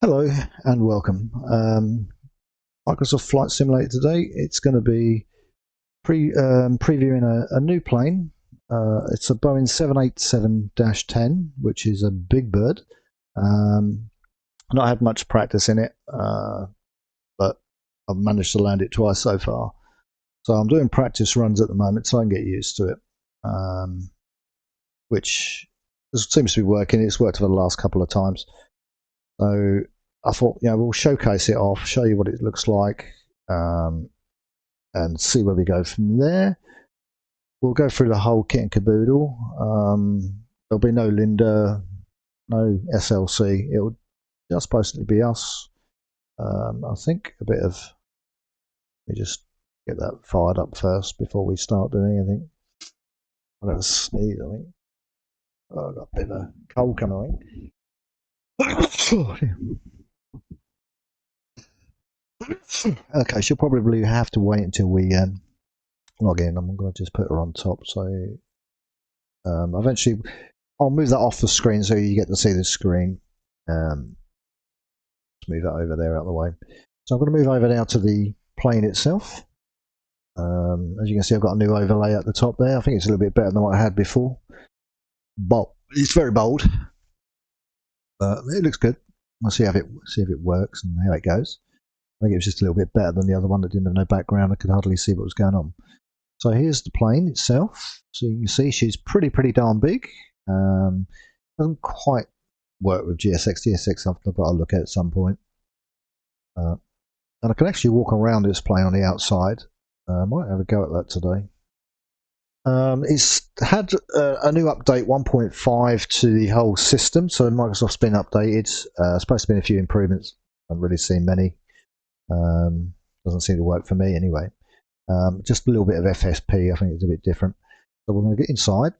Hello and welcome. Microsoft Flight Simulator today. It's going to be previewing a new plane. It's a Boeing 787-10, which is a big bird. Not had much practice in it, but I've managed to land it twice so far. So I'm doing practice runs at the moment so I can get used to it, which seems to be working. It's worked for the last couple of times. So I thought, we'll showcase it off, show you what it looks like, and see where we go from there. We'll go through the whole kit and caboodle. There'll be no Linda, no SLC. It'll just basically be us. I think a bit of. Let me just get that fired up first before we start doing anything. I've got a sneeze, I think. Oh, I've got a bit of a cold coming. Okay, she'll probably have to wait until we log in. I'm going to just put her on top. So eventually, I'll move that off the screen so you get to see the screen. Let's move that over there out of the way. So I'm going to move over now to the plane itself. As you can see, I've got a new overlay at the top there. I think it's a little bit better than what I had before. But it's very bold. It looks good. We'll see if it works and how it goes. I think it was just a little bit better than the other one that didn't have no background. I could hardly see what was going on. So here's the plane itself. So you can see she's pretty darn big. Doesn't quite work with GSX. GSX I've got to look at some point. And I can actually walk around this plane on the outside. I might have a go at that today. It's had a new update 1.5 to the whole system, so Microsoft's been updated. Supposed to be a few improvements. I haven't really seen many. Doesn't seem to work for me anyway. Just a little bit of FSP. I think it's a bit different. So we're going to get inside.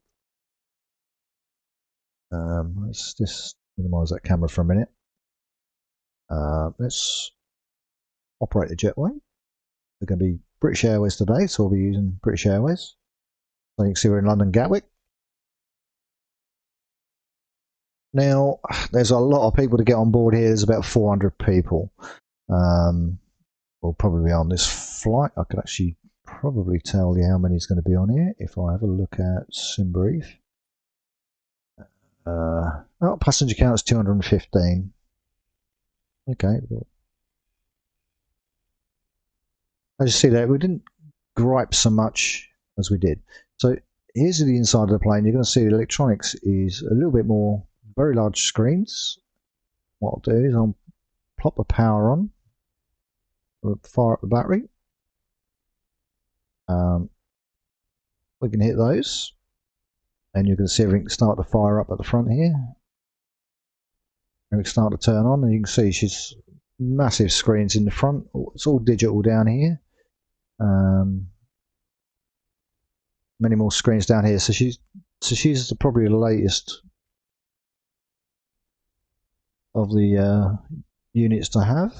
Let's just minimize that camera for a minute. Let's operate the jetway. We're going to be British Airways today, so we'll be using British Airways. So you can see we're in London Gatwick. Now, there's a lot of people to get on board here. There's about 400 people. We'll probably be on this flight. I could actually probably tell you how many is going to be on here if I have a look at SimBrief. Passenger count is 215. Okay. As you see there, we didn't gripe so much as we did. So here's the inside of the plane. You're going to see the electronics is a little bit more, very large screens. What I'll do is I'll plop the power on, fire up the battery. We can hit those, and you're going to see everything start to fire up at the front here. And we start to turn on, and you can see she's massive screens in the front. It's all digital down here. Many more screens down here. So she's probably the latest of the units to have.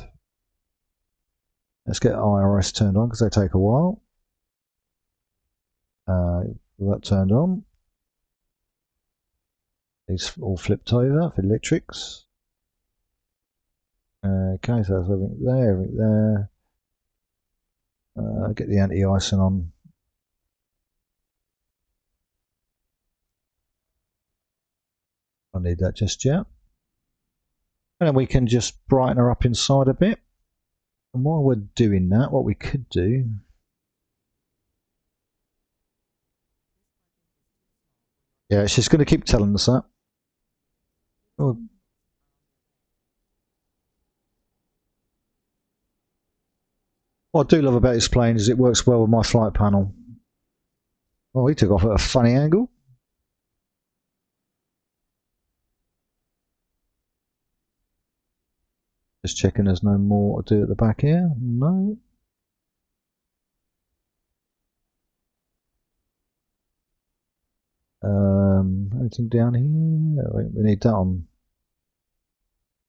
Let's get IRS turned on because they take a while. That turned on. These all flipped over for electrics. Okay, so that's everything there, get the anti-icing on. I need that just yet. And then we can just brighten her up inside a bit. And while we're doing that, what we could do. Yeah, she's going to keep telling us that. Oh. What I do love about this plane is it works well with my flight panel. Oh, he took off at a funny angle. Just checking there's no more to do at the back here. No. Anything down here? We need that on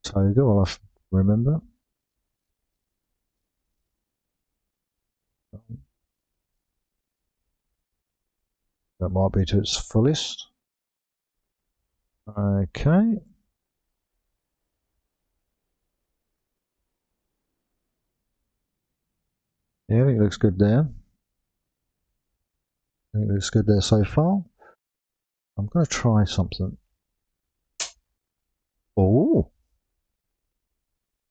Toga, I'll have to remember. That might be to its fullest. Okay. Yeah, I think it looks good there. I think it looks good there so far. I'm going to try something. Oh,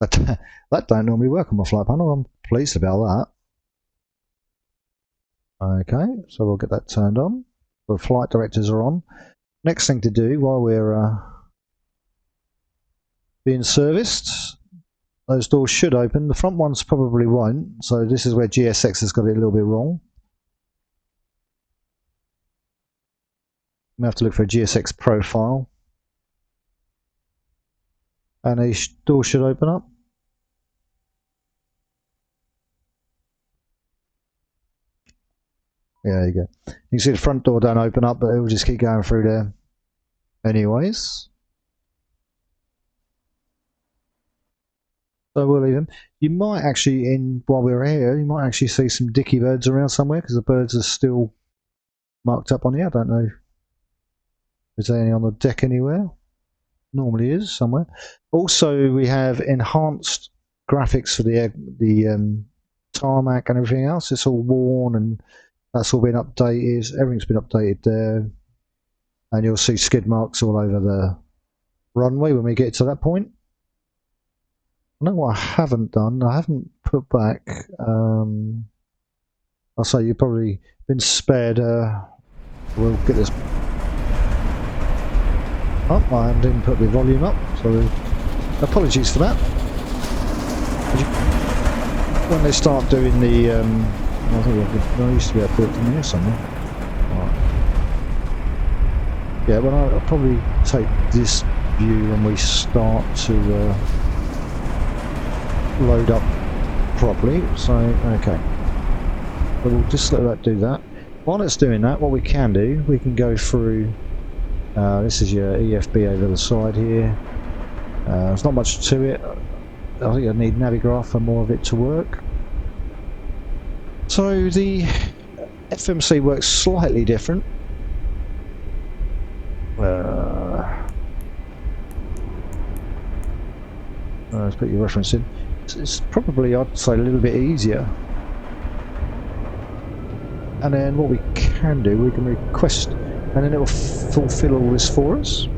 that don't normally work on my flight panel. I'm pleased about that. Okay, so we'll get that turned on. The flight directors are on. Next thing to do while we're being serviced, those doors should open. The front ones probably won't. So this is where GSX has got it a little bit wrong. We have to look for a GSX profile. And a door should open up. Yeah, there you go. You can see the front door don't open up, but it will just keep going through there anyways. So we'll leave them. You might actually, while we're here, you might actually see some dicky birds around somewhere because the birds are still marked up on here. I don't know. Is there any on the deck anywhere? Normally is somewhere. Also, we have enhanced graphics for the tarmac and everything else. It's all worn and that's all been updated. Everything's been updated there. And you'll see skid marks all over the runway when we get to that point. I know what I haven't done. I haven't put back. I'll say you've probably been spared. We'll get this up. I didn't put the volume up, so apologies for that. When they start doing the, I think I used to be able to put it from here somewhere. Right. Yeah, well, I'll probably take this view when we start to load up properly. So, okay. But we'll just let that do that. While it's doing that, what we can do, we can go through. This is your EFB over the side here. There's not much to it. I think I need Navigraph for more of it to work. So the FMC works slightly different. Let's put your reference in. It's probably, I'd say, a little bit easier. And then what we can do, we can request, and then it will fulfill all this for us.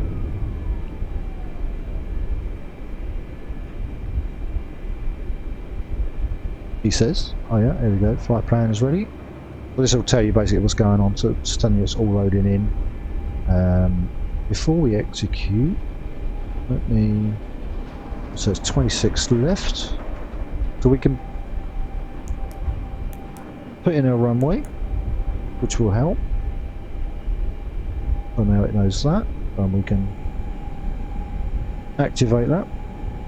He says, oh yeah, there we go, flight plan is ready. Well, this will tell you basically what's going on, so it's telling you it's all loading in. Before we execute, let me, so it's 26 left, so we can put in a runway, which will help. So now it knows that, and we can activate that.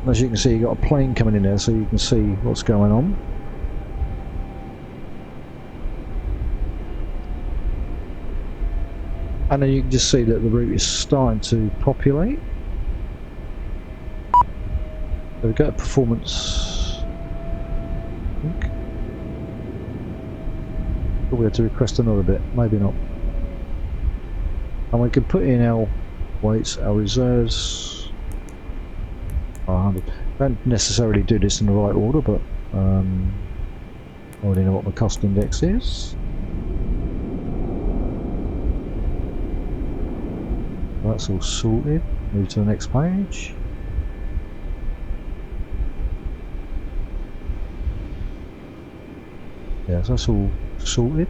As you can see, you've got a plane coming in there, so you can see what's going on. And then you can just see that the route is starting to populate. So we go to performance. I think. But we have to request another bit, maybe not. And we can put in our weights, our reserves. 100. Don't necessarily do this in the right order, but I already know what the cost index is. That's all sorted. Move to the next page. Yeah, so that's all sorted.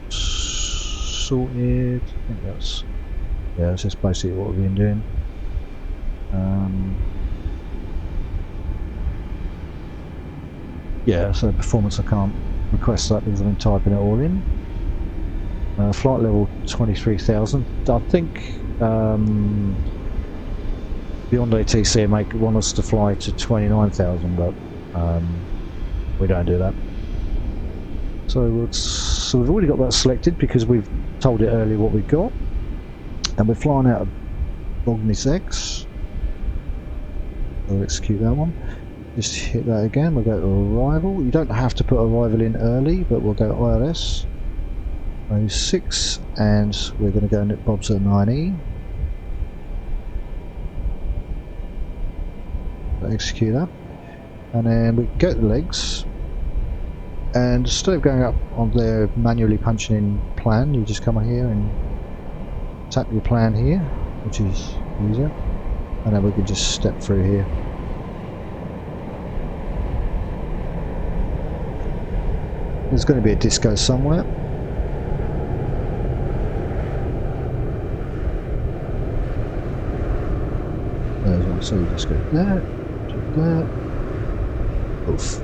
Sorted. I think that's, yeah, that's just basically what we've been doing. Yeah, so performance, I can't request that because I've been typing it all in. Flight level 23,000. I think Beyond ATC may want us to fly to 29,000, but we don't do that. So we've already got that selected because we've told it earlier what we've got, and we're flying out of Bognis X. We'll execute that one. Just hit that again. We'll go to arrival. You don't have to put arrival in early, but we'll go ILS 06, and we're going to go Nick Bob's at 9E. Execute that, and then we can go to the legs. And instead of going up on there manually punching in plan, you just come here and tap your plan here, which is easier, and then we can just step through here. There's going to be a disco somewhere. There's one, so you just go there, to there. Oof.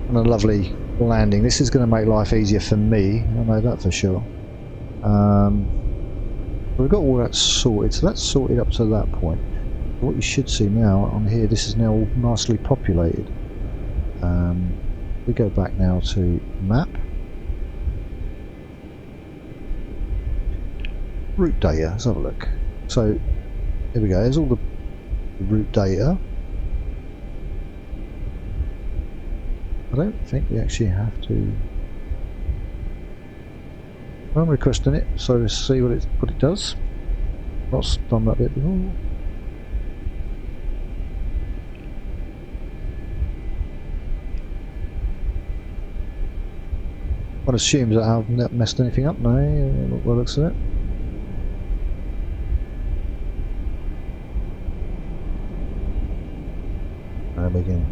And a lovely landing. This is going to make life easier for me, I know that for sure. We've got all that sorted, so that's sorted up to that point. What you should see now on here, this is now all nicely populated. We go back now to map. Route data, let's have a look. So here we go, there's all the route data. I don't think we actually have to. I'm requesting it, so let's see what it does. Not done that bit before. One assumes that I haven't messed anything up. No, what looks at it. And we can.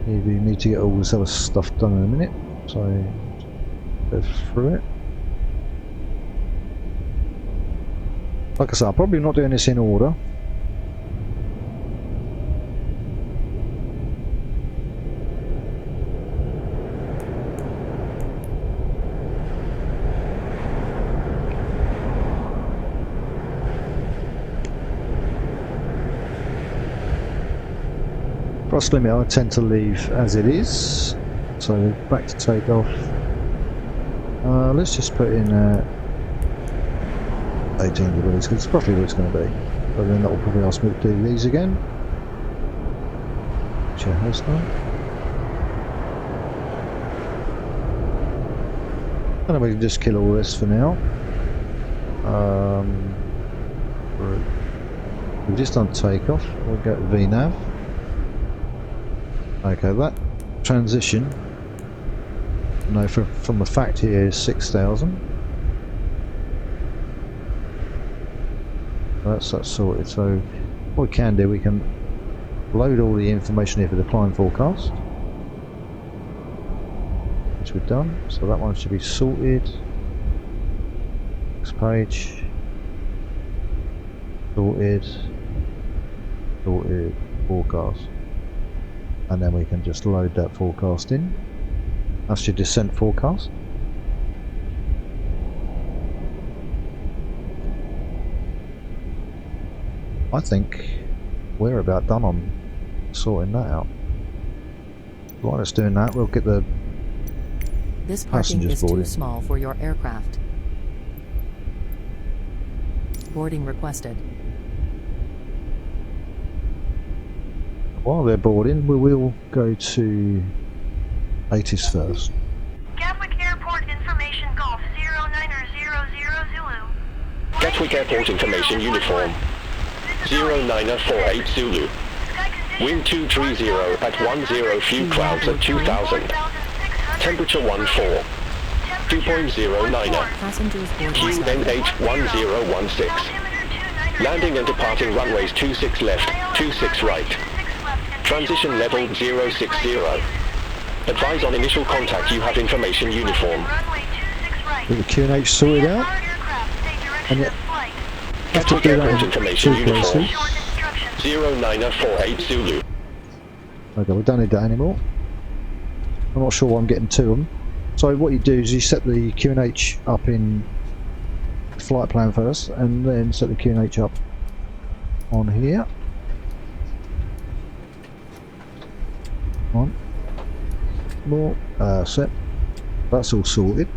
We need to get all this other stuff done in a minute, so go through it. Like I said, I'm probably not doing this in order. Thrust limit I tend to leave as it is, so back to takeoff. Let's just put in 18 degrees because it's probably what it's going to be, but then that will probably ask me to do these again, which it has done. And then we can just kill all this for now. We've just done takeoff, we'll go to VNAV. Okay, that transition, no, from the fact here is 6,000. That's sorted. So what we can do, we can load all the information here for the climb forecast, which we've done. So that one should be sorted. Next page. Sorted. Sorted. Forecast. And then we can just load that forecast in. That's your descent forecast. I think we're about done on sorting that out. While it's doing that, we'll get the This parking is too small for your aircraft. Boarding requested. While they're boarding, we will go to ATIS first. Gatwick Airport information Golf 0900 Zulu. Gatwick Airport information uniform 0948 Zulu. Wind 230 at 10, few clouds at 2000. Temperature 14. 2.09er. QNH 1016. Landing and departing runways 26 left, 26 right. Transition level 060. Advise on initial contact, you have information uniform. Get the QNH sorted out. And yet, have to do that in information two places. 0948 Zulu. Okay, we don't need that anymore. I'm not sure why I'm getting to them. So what you do is you set the QNH up in flight plan first, and then set the QNH up on here. On more set. That's all sorted.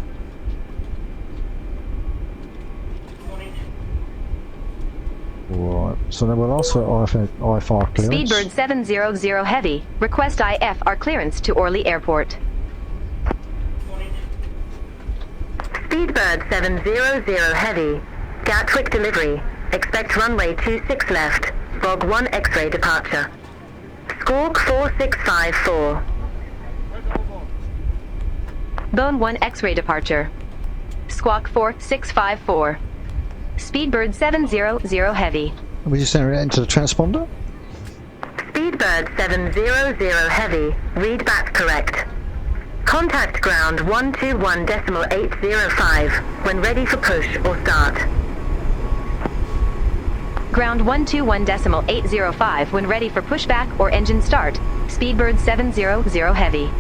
Right, so then we'll ask for IFR clearance. Speedbird 700 Heavy, request IFR clearance to Orly Airport. Speedbird 700 Heavy, Gatwick delivery, Expect runway 26 left. Bog 1 X-ray departure. Squawk 4654. Bone 1 X-ray departure. Squawk 4654. Speedbird 700 heavy. And we just enter it into the transponder. Speedbird 700 heavy. Read back correct. Contact ground 121.805 when ready for push or start. Ground 121.805 when ready for pushback or engine start. Speedbird 700 heavy.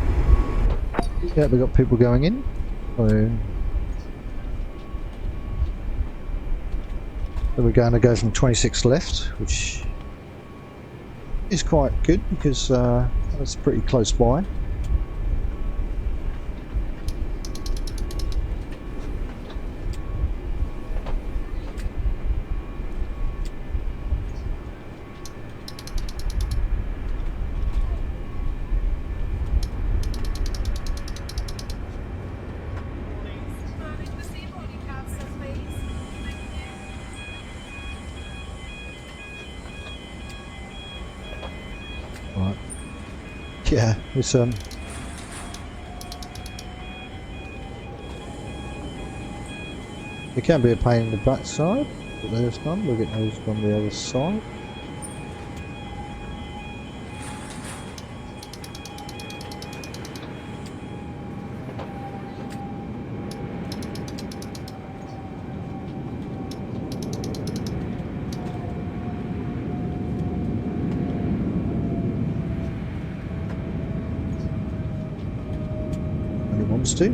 Yeah, we've got people going in. So we're going to go from 26 left, which is quite good because that's pretty close by. Right. Yeah, it's it can be a pain in the backside, but there's none. We'll get those on the other side. Wants to.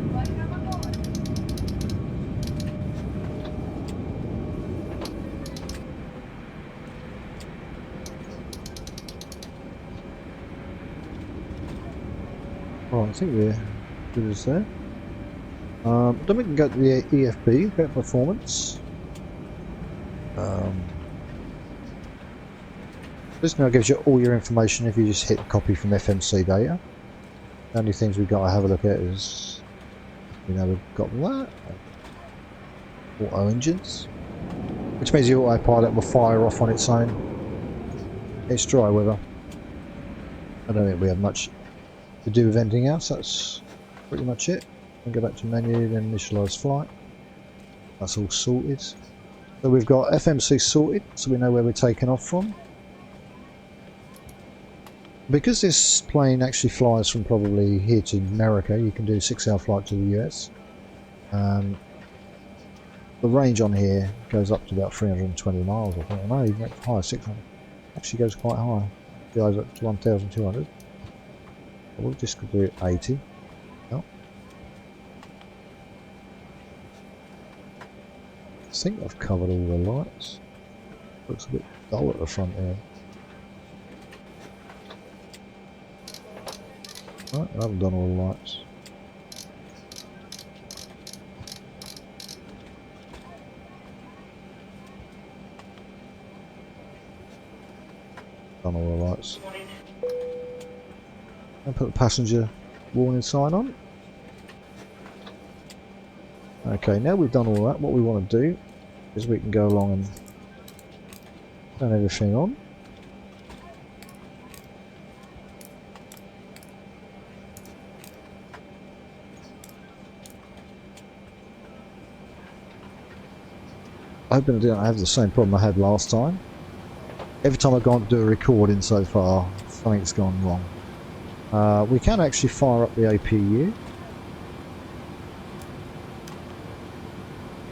Well, I think we're good as there. Then we can go to the EFB, go to performance. This now gives you all your information if you just hit copy from FMC data. The only things we've got to have a look at is, you know, we've got that, auto engines, which means the autopilot will fire off on its own. It's dry weather. I don't think we have much to do with anything else. That's pretty much it. And go back to menu, then initialize flight. That's all sorted. So we've got FMC sorted, so we know where we're taking off from. Because this plane actually flies from probably here to America, you can do a 6-hour flight to the US. The range on here goes up to about 320 miles, I think. No, even higher, 600. Actually goes quite high. It goes up to 1,200. We'll just do 80. No. I think I've covered all the lights. Looks a bit dull at the front there. Right, I haven't done all the lights. Done all the lights. And put the passenger warning sign on. Okay, now we've done all that, what we want to do is we can go along and turn everything on. I hope I don't have the same problem I had last time. Every time I've gone to do a recording so far, something's gone wrong. We can actually fire up the APU.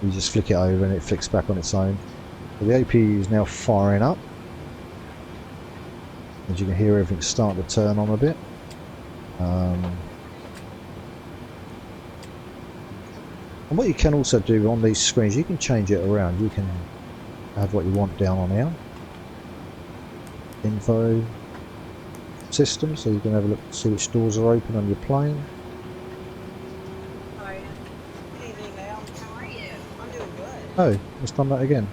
You just flick it over and it flicks back on its own. So the APU is now firing up. As you can hear, everything's starting to turn on a bit. And what you can also do on these screens, you can change it around. You can have what you want down on here. Info system, so you can have a look, see which doors are open on your plane. Hi. Good evening, ma'am. How are you? I'm doing good. Oh, let's done that again.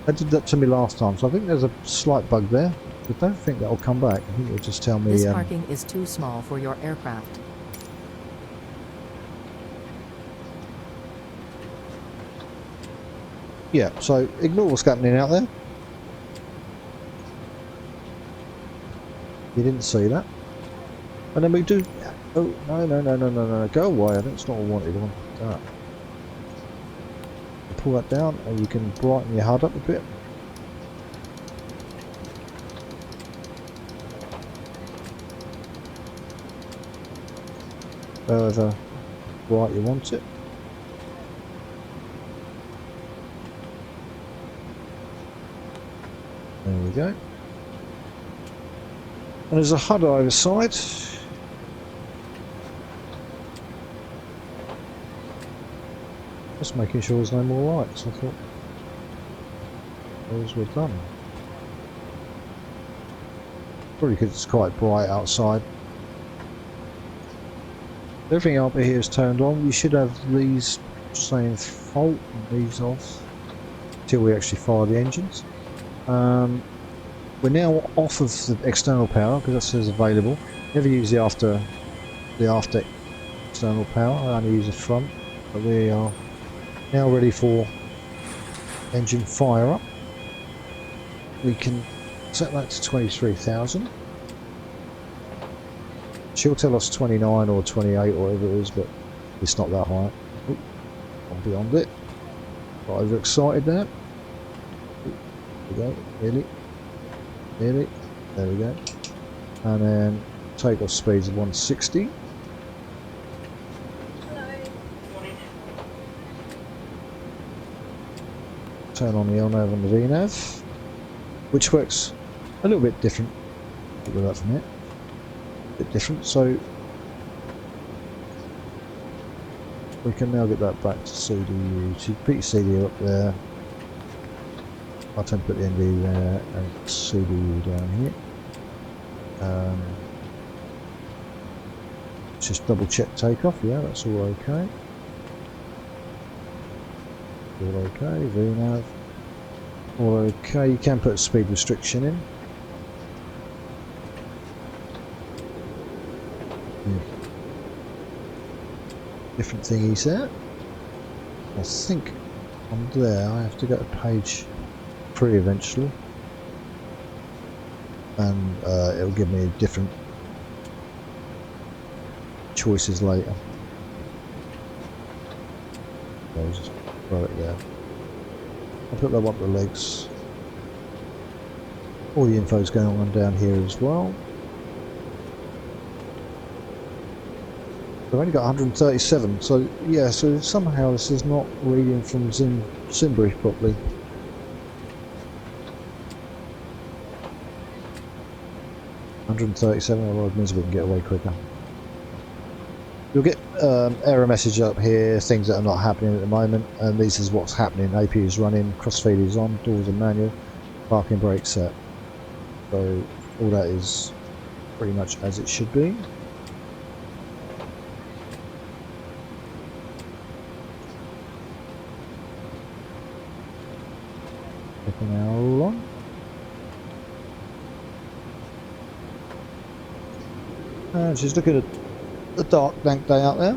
That did that to me last time, so I think there's a slight bug there. I don't think that'll come back. I think it'll just tell me... This parking is too small for your aircraft. yeah, so ignore what's happening out there. You didn't see that. And then we do... Oh, no, go away. That's not a wanted one. That. Pull that down, and you can brighten your HUD up a bit. However bright you want it. There we go. And there's a HUD either side. Just making sure there's no more lights. I thought those were done. Probably because it's quite bright outside. Everything up here is turned on. We should have these saying fault and these off until we actually fire the engines. We're now off of the external power because that says available. Never use the after external power. I only use the front. But we are now ready for engine fire up. We can set that to 23,000. She'll tell us 29 or 28 or whatever it is, but it's not that high. Ooh, I'm beyond it. Got overexcited there. Ooh, there we go. Nearly. There we go. And then takeoff speeds of 160. Turn on the LNAV and the VNAV, which works a little bit different. Look at that from here. A bit different, so we can now get that back to CDU. So you put your CDU up there. I tend to put the ND there and CDU down here. Just double check takeoff. Yeah, that's all okay. All okay. VNAV. All okay. You can put a speed restriction in. Different thingies there. I think on there I have to go to page 3 eventually, and it'll give me different choices later. So I'll just throw it there. I'll put that one to the legs. All the info's going on down here as well. I've only got 137, so yeah, so somehow this is not reading from Simbrief properly. Otherwise means we can get away quicker. You'll get error message up here, things that are not happening at the moment, and this is what's happening. APU is running, crossfeed is on, doors are manual, parking brake set. So all that is pretty much as it should be. An hour long. Just looking at the dark, dank day out there.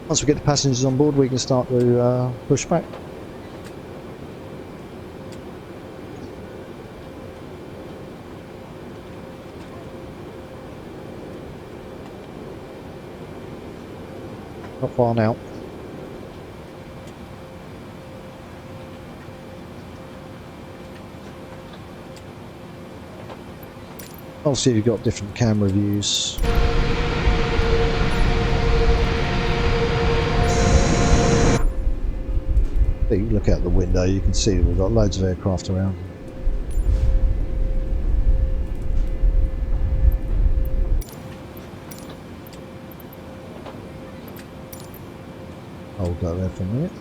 Once we get the passengers on board, we can start to push back. Not far now. Obviously you've got different camera views. If you look out the window, you can see we've got loads of aircraft around. Hold that there for a minute.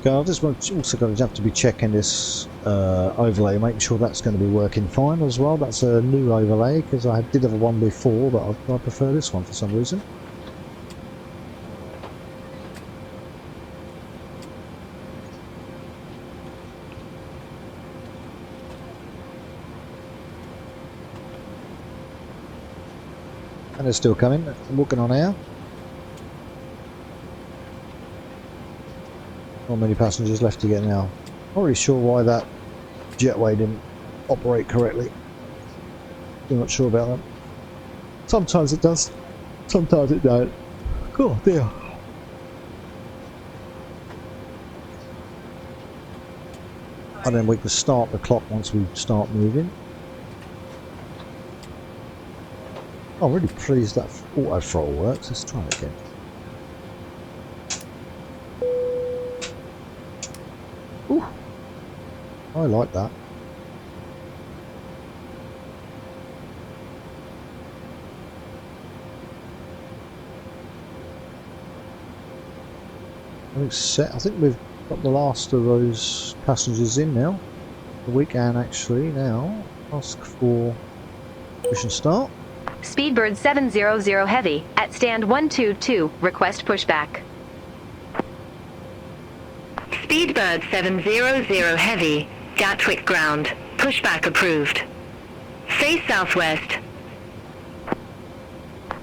Okay, I just also going to have to be checking this overlay, making sure that's going to be working fine as well. That's a new overlay because I did have one before, but I prefer this one for some reason. And they're still coming, walking on air. Not many passengers left to get now. Not really sure why that jetway didn't operate correctly. I'm not sure about that. Sometimes it does, sometimes it don't. Oh dear. And then we can start the clock once we start moving. I'm really pleased that auto throttle works. Let's try it again. Ooh, I like that. I think we've got the last of those passengers in now. We can actually now ask for mission start. Speedbird 700 Heavy at stand 122, request pushback. Speedbird 700 Heavy, Gatwick ground, pushback approved. Face southwest.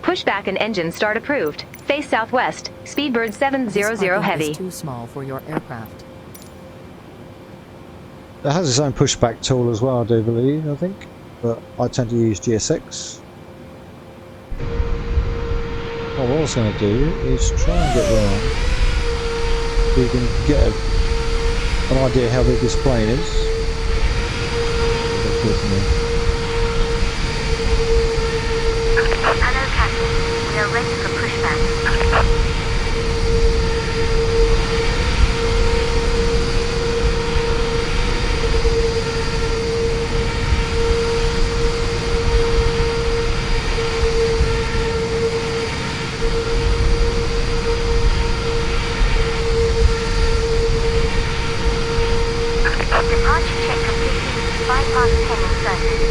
Pushback and engine start approved. Face southwest, Speedbird 700 Heavy. Is too small for your aircraft. It has its own pushback tool as well, I do believe, I think. But I tend to use GSX. What I was going to do is try and get round so you can get an idea how big this plane is. Hello, Captain. We are ready for pushback. Departure check completed. 5 past 10 in service.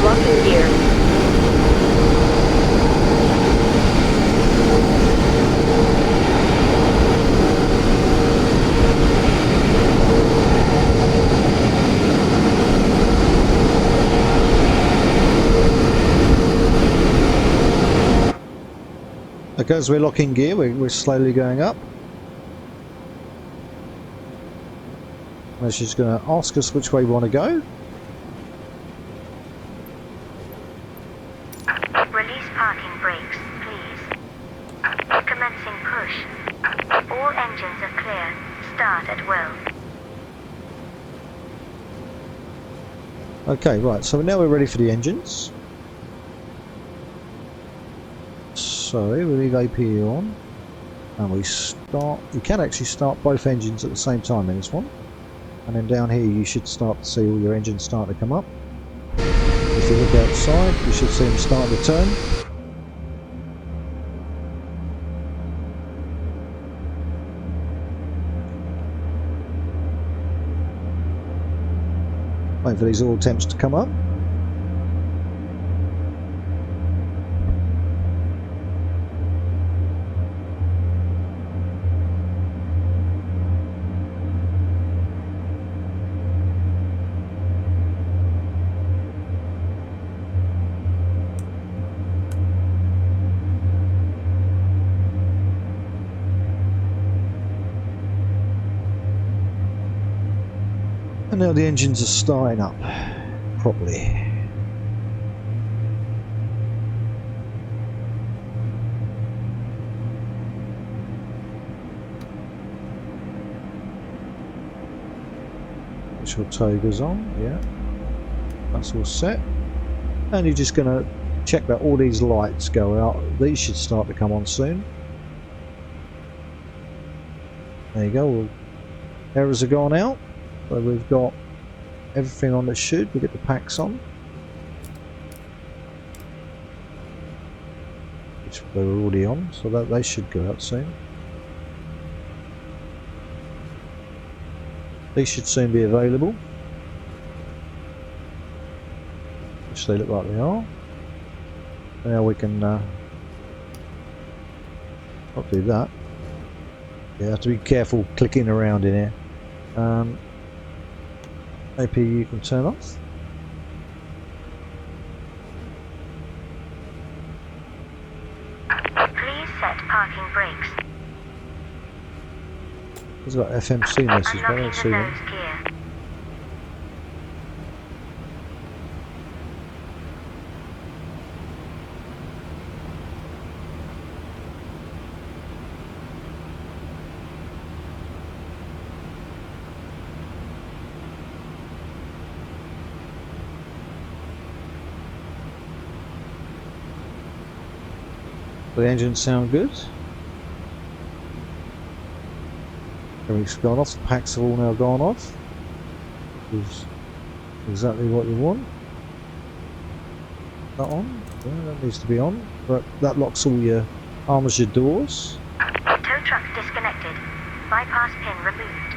Lock in gear. Okay, as we're locking gear, we're slowly going up. And she's going to ask us which way we want to go. Release parking brakes, please. Commencing push. All engines are clear. Start at will. Okay, right, so now we're ready for the engines. So we leave APU on and we start. You can actually start both engines at the same time in this one, and then down here you should start to see all your engines start to come up. If you look outside, you should see them start to turn. Wait for these all attempts to come up. And now the engines are starting up properly. Make sure tow goes on, yeah. That's all set. And you're just going to check that all these lights go out. These should start to come on soon. There you go. Well, errors are gone out. So we've got everything on that should. We get the packs on, which they were already on, so that they should go out soon. These should soon be available, which they look like they are. Now we can I'll do that. You have to be careful clicking around in here. Maybe you can turn off. Please set parking brakes. It's got FMC message, but I Unlocking don't the see nose one. gear. The engines sound good. Everything's gone off. The packs have all now gone off. Which is exactly what you want. That on? Yeah, that needs to be on. But that locks all your armature doors. Tow truck disconnected. Bypass pin removed.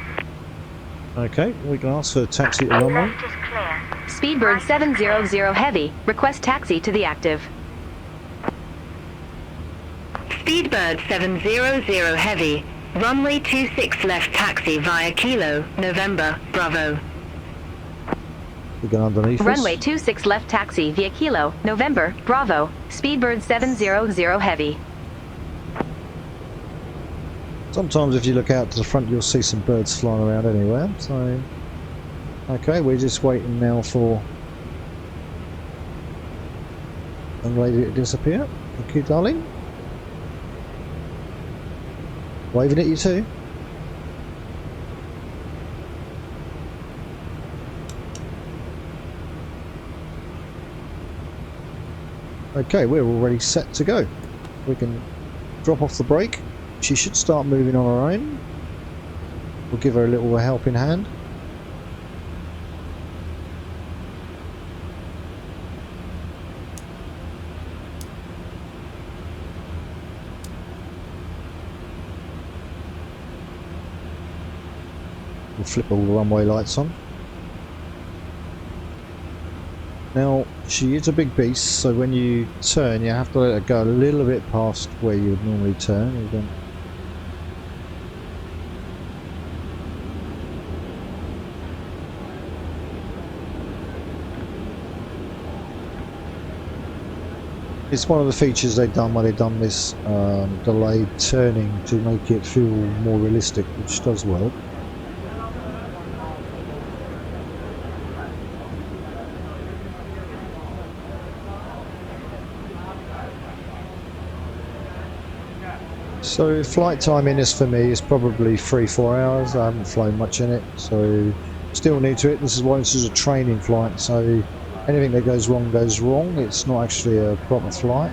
Okay, we can ask for a taxi to runway. Left is clear. Speedbird 700 Heavy, request taxi to the active. Speedbird 700 Heavy, runway 26 left taxi via Kilo, November, Bravo. We go underneath Runway us. 26 left taxi via Kilo, November, Bravo. Speedbird 700 Heavy. Sometimes if you look out to the front you'll see some birds flying around anywhere. So, okay, we're just waiting now for young lady to disappear. Thank you, darling. Waving at you too. Okay, we're already set to go. We can drop off the brake. She should start moving on her own. We'll give her a little helping hand. We'll flip all the runway lights on. Now, she is a big beast, so when you turn, you have to let her go a little bit past where you would normally turn. Again. It's one of the features they've done when they've done this delayed turning to make it feel more realistic, which does work. So flight time in this for me is probably 3-4 hours. I haven't flown much in it, so still new to it. This is why this is a training flight, so anything that goes wrong goes wrong. It's not actually a proper flight.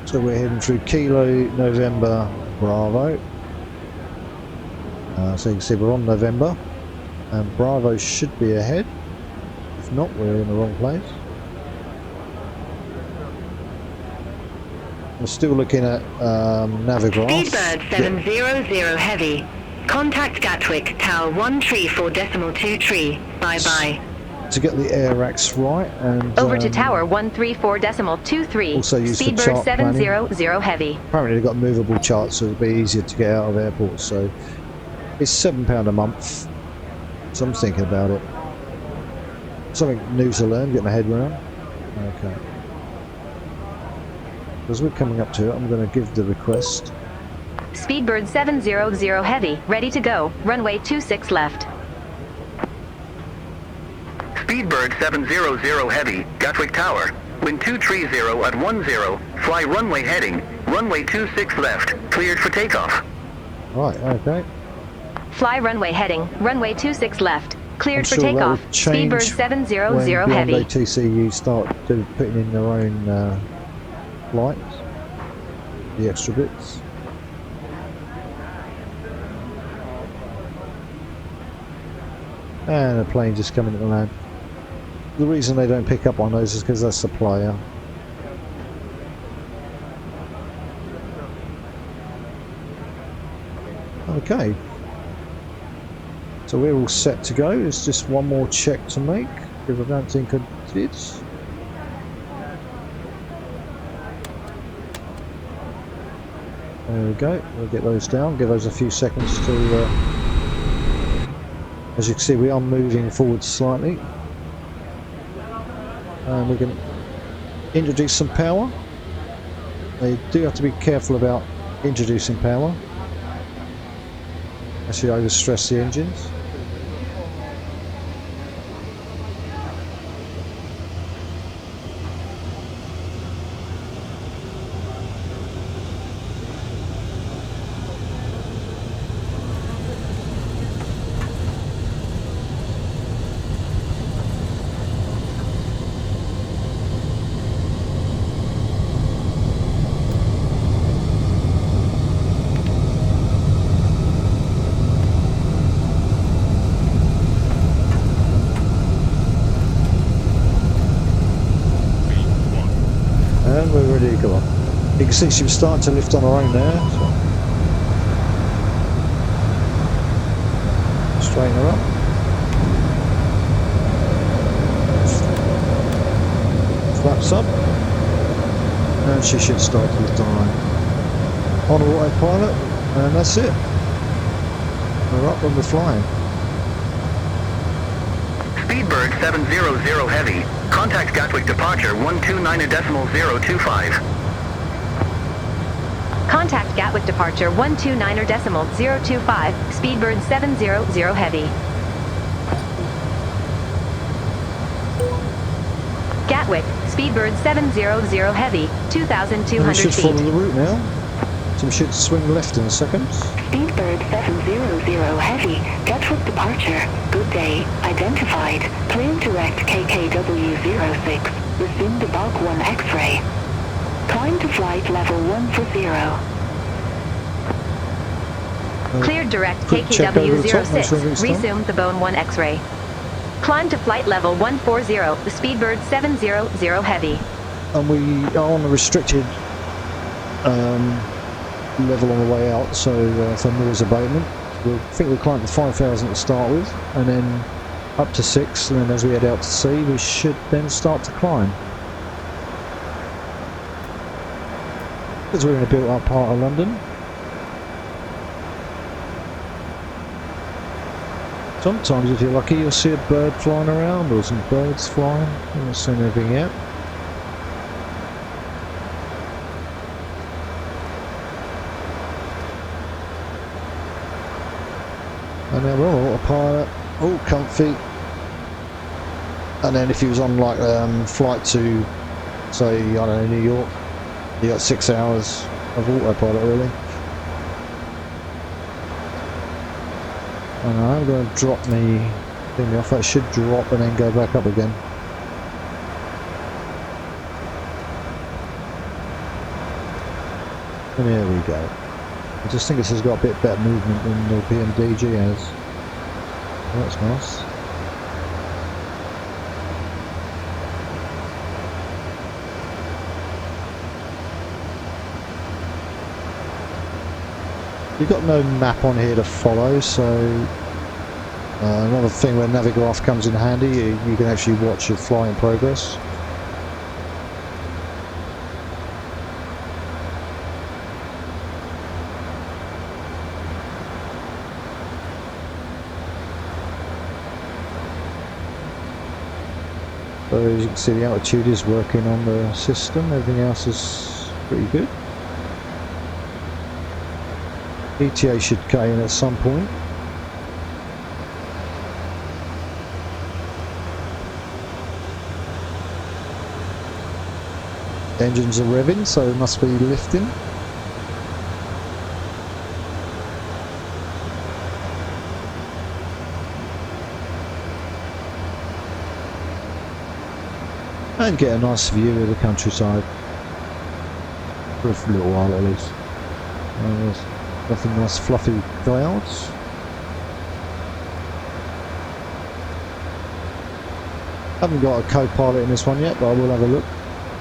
So we're heading through Kilo, November, Bravo. So you can see we're on November, and Bravo should be ahead. If not, we're in the wrong place. We're still looking at Navigraph. Speedbird 700 Heavy, contact Gatwick, Tower 134.23, bye-bye. To get the air racks right, and Over to Tower 134.23. also use the Speedbird chart 700 Heavy. apparently they've got movable charts, so it'll be easier to get out of airports. So it's £7 a month. So I'm thinking about it. Something new to learn, get my head around. Okay. As we're coming up to it, I'm going to give the request. Speedbird 700 Heavy, ready to go. Runway 26 left. Speedbird 700 Heavy, Gatwick Tower. Wind 230 at 10. Fly runway heading. Runway 26 left. Cleared for takeoff. Right, okay. Fly runway heading. Runway 26 left. Cleared I'm for sure that takeoff. will change Speedbird 700 when beyond Heavy. ATC start putting in their own flights, the extra bits. And a plane just coming to land. The reason they don't pick up on those is because that's the player. Okay. So we're all set to go. There's just one more check to make, because I don't think I did. There we go. We'll get those down. Give those a few seconds to... as you can see, we are moving forward slightly. And we can introduce some power. They do have to be careful about introducing power. Actually overstress the engines. And we're ready to go on. You can see she was starting to lift on her own there. So. Straighten her up. Flaps up. And she should start to lift on her own. On autopilot, and that's it. We're up and we're flying. Speedbird 700 Heavy. Contact Gatwick departure 129.025. Contact Gatwick departure 129.025, Speedbird 700 Heavy. Gatwick, Speedbird 700 Heavy, 2,200 we should feet. follow the route now. So we should swing left in a second. Speedbird 700 Heavy, Gatwick departure. Good day, identified. Clear direct KKW06. Resume the Bulk 1 X-ray. Climb to flight level 140. Cleared direct Quick check over the top, make sure KKW06. everything's done. Resume the Bone 1 X-ray. Climb to flight level 140, the Speedbird 700 Heavy. And we are on a restricted level on the way out, so for noise abatement. I think we'll climb to 5,000 to start with, and then up to 6, and then as we head out to sea we should then start to climb. Because we're in a built up part of London. Sometimes if you're lucky you'll see a bird flying around, or some birds flying. I haven't seen anything yet. And then we're on autopilot, all comfy. And then if he was on like flight to, say, I don't know, New York, you got 6 hours of autopilot really. And I'm going to drop me thing off. That should drop and then go back up again. And there we go. I just think this has got a bit better movement than the PMDG has. Oh, that's nice. You've got no map on here to follow, so another thing where Navigraph comes in handy, you can actually watch your flying progress. So as you can see, the altitude is working on the system, everything else is pretty good. ETA should cut in at some point. Engines are revving, so it must be lifting. And get a nice view of the countryside for a little while at least. There's nothing nice fluffy clouds. Haven't got a co-pilot in this one yet, but I will have a look.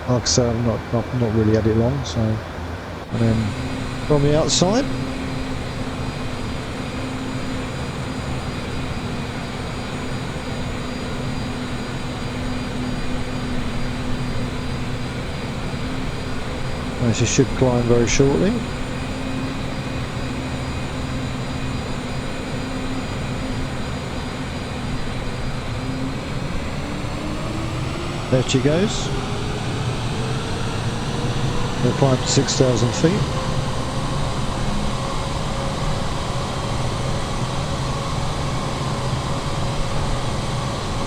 Like I say, I've not really had it long, so. And then from the outside, And she should climb very shortly. There she goes. We'll climb to 6,000 feet.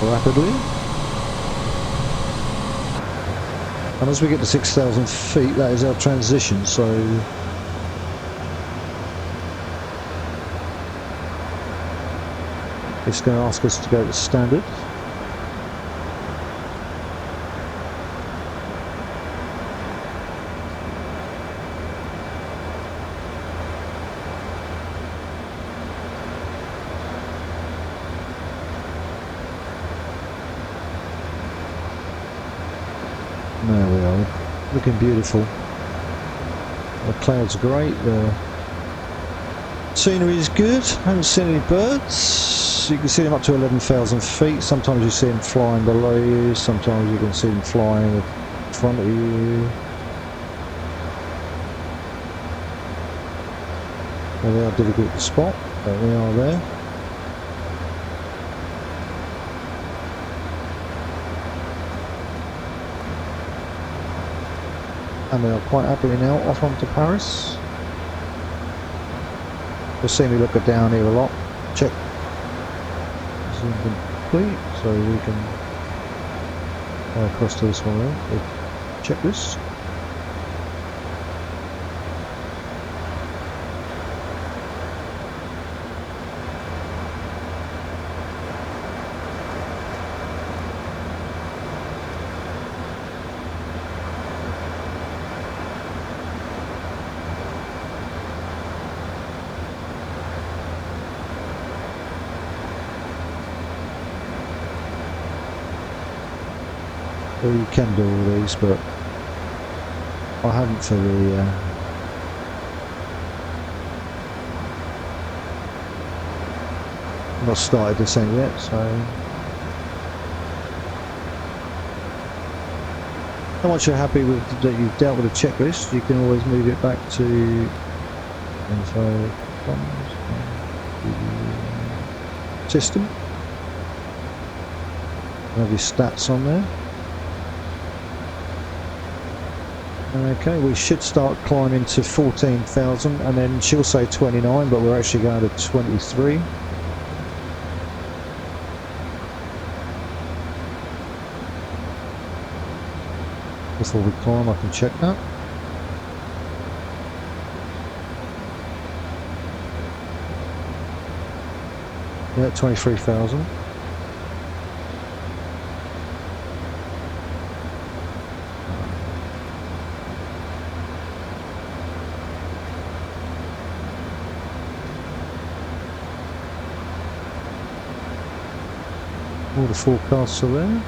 Rapidly. And as we get to 6,000 feet, that is our transition, so it's going to ask us to go to standard. There we are, looking beautiful. The clouds are great, the scenery is good. Haven't seen any birds. You can see them up to 11,000 feet. Sometimes you see them flying below you, sometimes you can see them flying in front of you. Well, they are difficult to spot, but they are there. And we are quite happily now off onto Paris. You'll see me look down here a lot. Check. Zoom complete, so we can go across to this one there. Check this. Well, you can do all these, but I haven't for the not started this end yet, so and once you're happy with that you've dealt with the checklist, you can always move it back to info system. You have your stats on there. Okay, we should start climbing to 14,000, and then she'll say 29, but we're actually going to 23. Before we climb, I can check that. Yeah, 23,000. All the forecasts are there.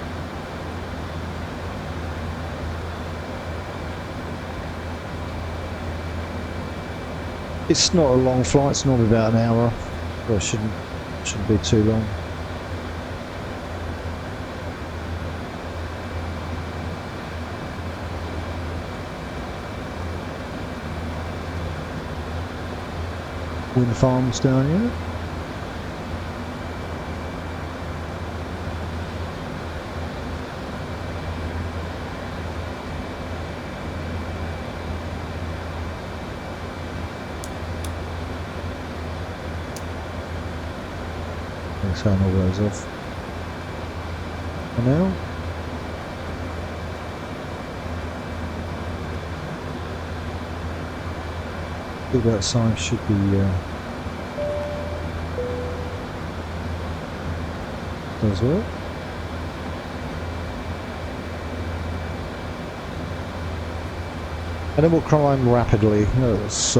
It's not a long flight, it's normally about an hour, so it shouldn't be too long. Wind farms down here. Turn all those off for now. Think that sign should be does work. And then we'll climb rapidly. That's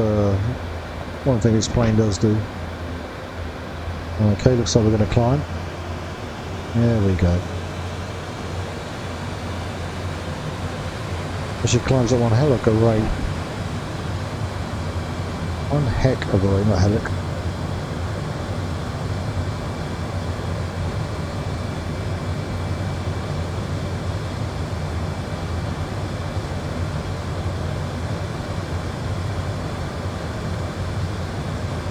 one thing this plane does do. Okay, looks like we're going to climb. There we go. She climbs at one hell of a rate. One heck of a rate, not helic.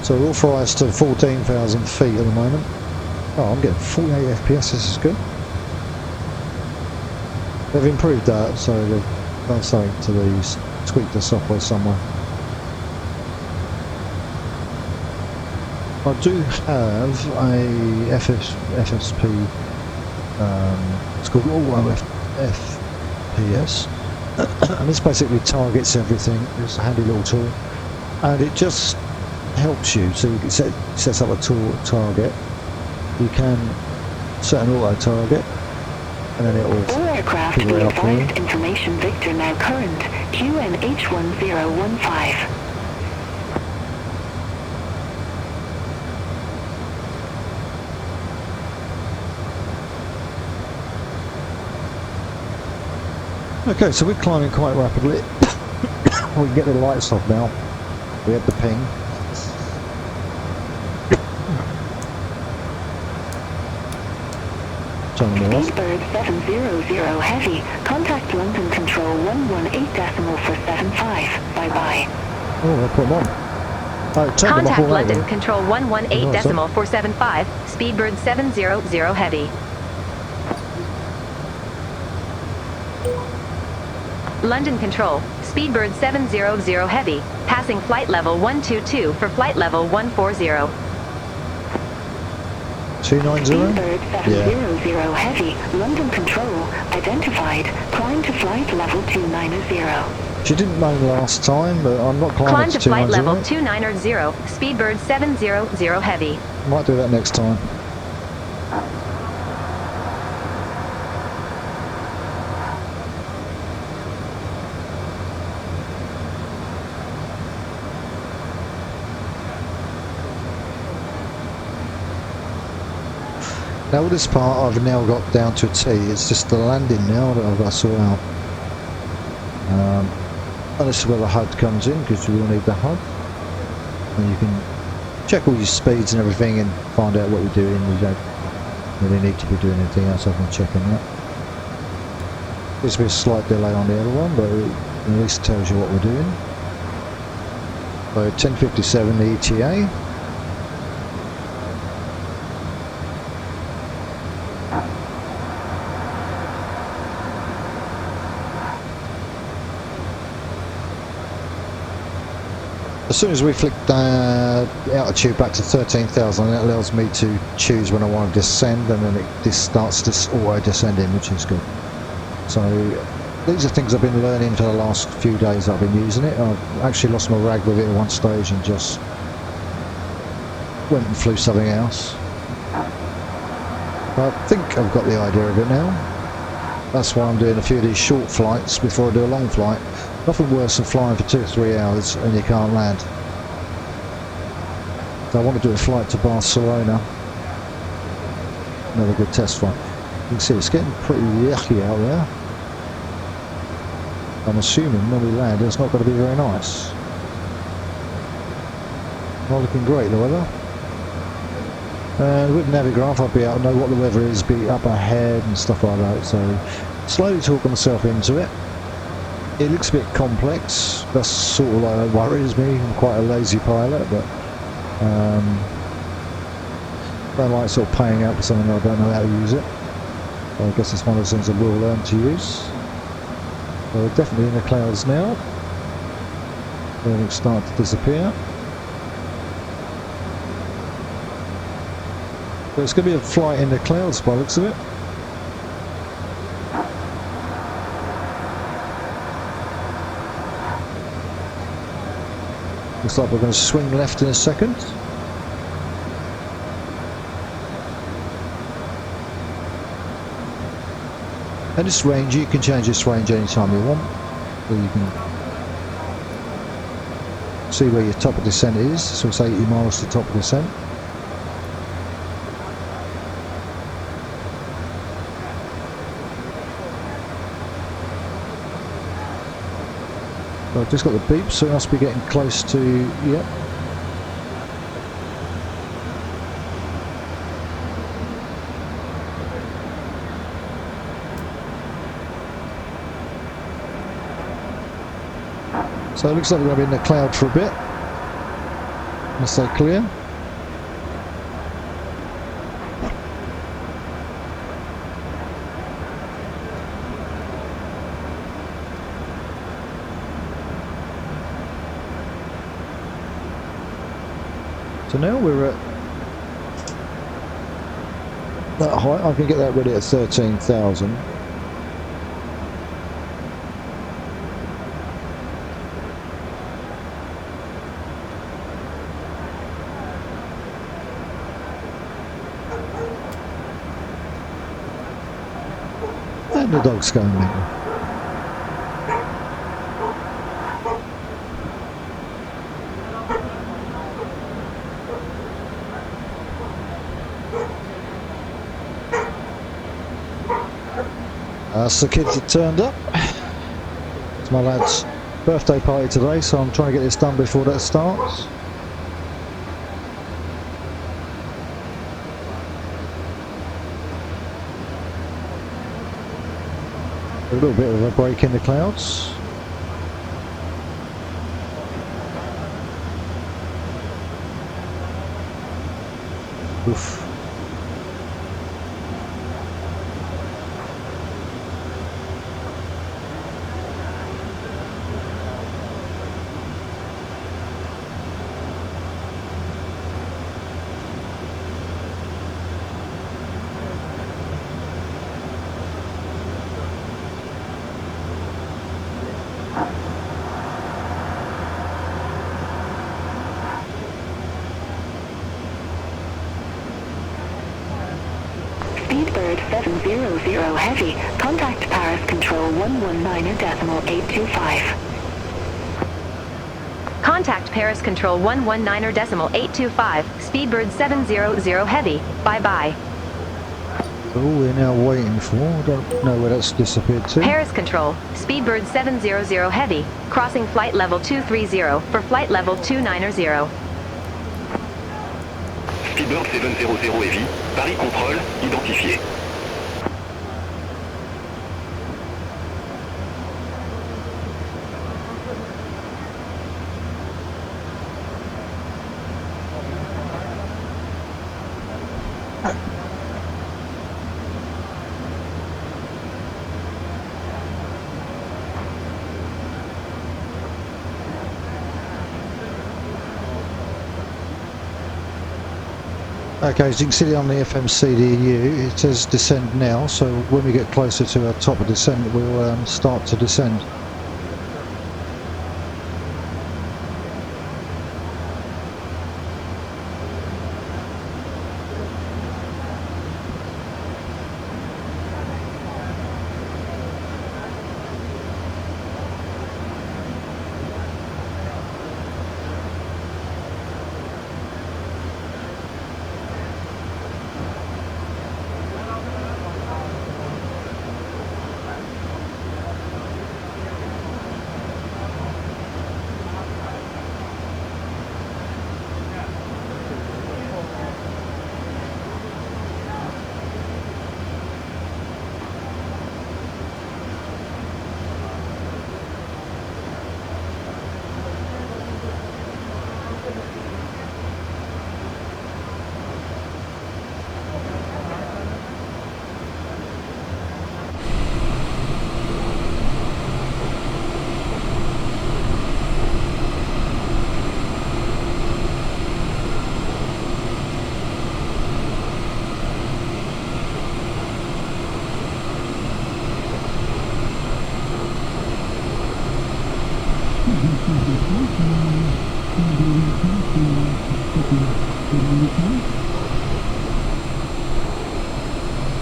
So we're authorised to 14,000 feet at the moment. Oh, I'm getting 48 FPS, this is good. They've improved that, so they've done something to these, tweaked the software somewhere. I do have a FSP, it's called Auto FPS, and this basically targets everything. It's a handy little tool, and it just helps you. So you can sets up a target. You can set an auto target, and then it will All aircraft figure be it out for you. advised information Victor now current, QNH1015. Okay, so we're climbing quite rapidly. We can get the lights off now. We had the ping. Turn them all off. Speedbird 700 Heavy, contact London Control 118.475. Bye-bye. Oh, I put them on. Oh, turn them off Contact already. London Control 118.475, Speedbird 700 Heavy. London Control, Speedbird 700 Heavy, passing flight level 122 for flight level 140. 290? Speedbird 700 Heavy, London Control, identified, climb to flight level 290. She didn't know last time, but I'm not climbing Climb to to flight 290. level 290, Speedbird 700 Heavy. Might do that next time. Now with this part I've now got down to a T, it's just the landing now that I've got to sort out. And this is where the HUD comes in, because you will need the HUD. And you can check all your speeds and everything and find out what you're doing. You don't really need to be doing anything else other than checking that. There's a slight delay on the other one, but it at least tells you what we're doing. So 1057 ETA. As soon as we flick the altitude back to 13,000, that allows me to choose when I want to descend, and then this starts this auto descending, which is good. So these are things I've been learning for the last few days that I've been using it. I've actually lost my rag with it at one stage and just went and flew something else. But I think I've got the idea of it now. That's why I'm doing a few of these short flights before I do a long flight. Nothing worse than flying for 2 or 3 hours and you can't land. So I want to do a flight to Barcelona. Another good test flight. You can see it's getting pretty yucky out there. I'm assuming when we land it's not going to be very nice. Not looking great, the weather. And with Navigraph I'll be able to know what the weather is, be up ahead and stuff like that. So slowly talking myself into it. It looks a bit complex. That's sort of like worries me. I'm quite a lazy pilot, but I don't like sort of paying out for something I don't know how to use it. So I guess it's one of those things I will learn to use. So we're definitely in the clouds now. They're starting to disappear. But it's going to be a flight in the clouds by the looks of it. Looks like we're going to swing left in a second. And this range, you can change this range anytime you want. So you can see where your top of descent is. So it's 80 miles to top of descent. I've just got the beep, so it must be getting close to, yep. So it looks like we're going to be in the cloud for a bit. Let's say clear. So now we're at that height. I can get that ready at 13,000. And the dog's going in. That's the kids that turned up. It's my lad's birthday party today, so I'm trying to get this done before that starts. A little bit of a break in the clouds. Oof. Speedbird 700 Heavy, contact Paris Control 119.825. Contact Paris Control 119.825, Speedbird 700 Heavy, bye-bye. Oh, we're now waiting for, I don't know where that's disappeared to. Paris Control, Speedbird 700 Heavy, crossing flight level 230 for flight level 290. Speedbird 700 Heavy, Paris Control, identifié. Okay, as you can see on the FMCDU, it says descend now, so when we get closer to our top of descent, we'll start to descend.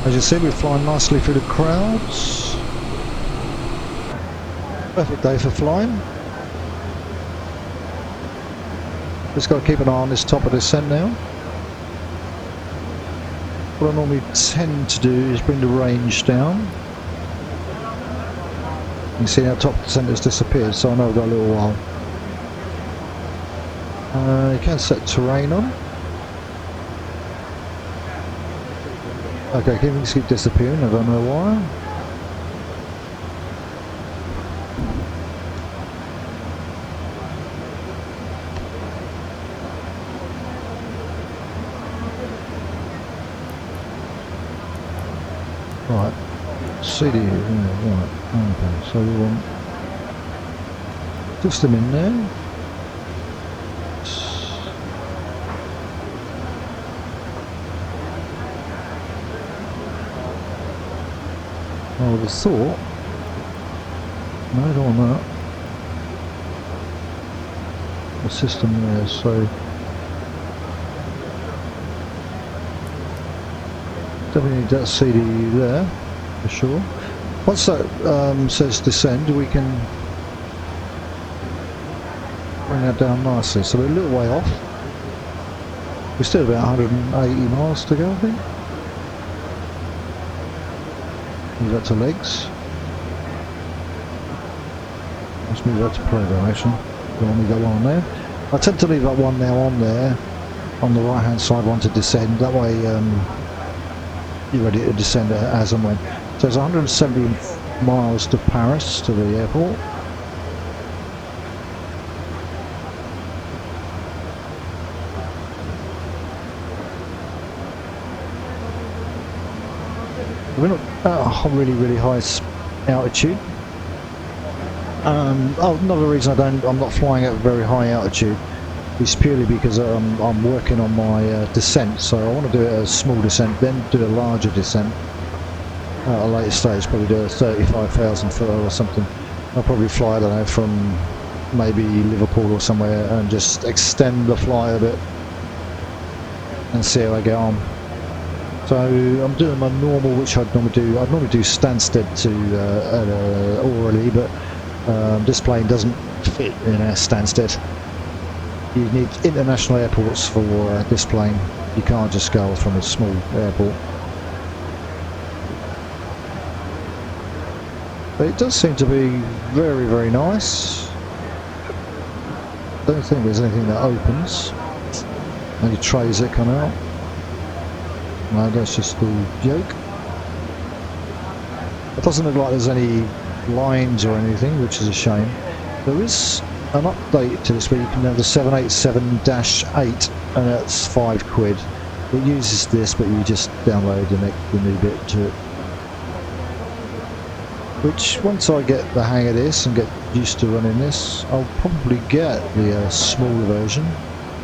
As you see, we're flying nicely through the crowds. Perfect day for flying. Just got to keep an eye on this top of descent now. What I normally tend to do is bring the range down. You can see how top descent has disappeared, so I know I've got a little while. You can set terrain on. Okay, things keep disappearing, I don't know why. Right, CD, yeah, right, okay, so we want system in there. I would have thought, no, I don't want that. The system there, so definitely need that CD there for sure. Once that says descend, we can bring that down nicely. So we're a little way off. We're still about 180 miles to go, I think. Move that to legs. Let's move that to program actually. Don't want me to go on there. I tend to leave that one now on there, on the right hand side, one to descend. That way you're ready to descend as and when. So it's 170 miles to Paris, to the airport. We're not at a really high altitude. Another reason I'm not flying at a very high altitude is purely because I'm working on my descent, so I want to do a small descent, then do a larger descent at a later stage, probably do a 35,000 foot or something. I'll probably fly, I don't know, from maybe Liverpool or somewhere and just extend the fly a bit and see how I get on. So I'm doing my normal, which I'd normally do Stansted to Orly, but this plane doesn't fit in a Stansted. You need international airports for this plane. You can't just go from a small airport. But it does seem to be very nice. Don't think there's anything that opens. Any trays that come out. No, that's just the yoke. It doesn't look like there's any lines or anything, which is a shame. There is an update to this where you can have the 787-8 and that's £5. It uses this, but you just download the new bit to it. Which, once I get the hang of this and get used to running this, I'll probably get the smaller version.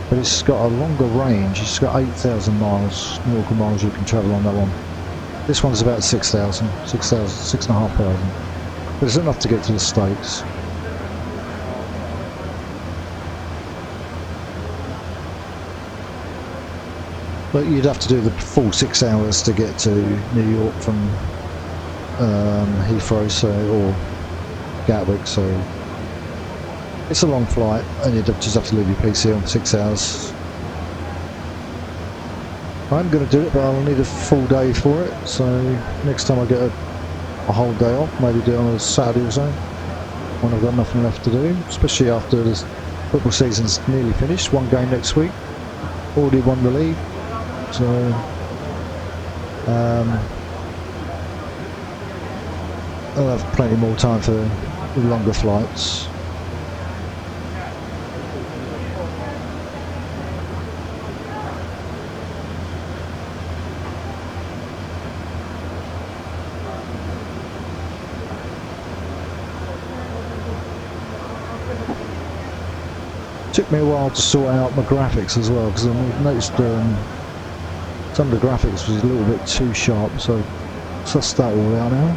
But it's got a longer range. It's got 8,000 miles, nautical miles you can travel on that one. This one's about 6,000, 6,500. But it's enough to get to the States. But you'd have to do the full 6 hours to get to New York from Heathrow, or Gatwick, so it's a long flight, and you just have to leave your PC on 6 hours. I'm going to do it, but I'll need a full day for it, so next time I get a whole day off, maybe do it on a Saturday or so, when I've got nothing left to do, especially after this football season's nearly finished. One game next week, already won the league, so I'll have plenty more time for longer flights. Took me a while to sort out my graphics as well, because I noticed some of the graphics was a little bit too sharp, so sussed that all out now.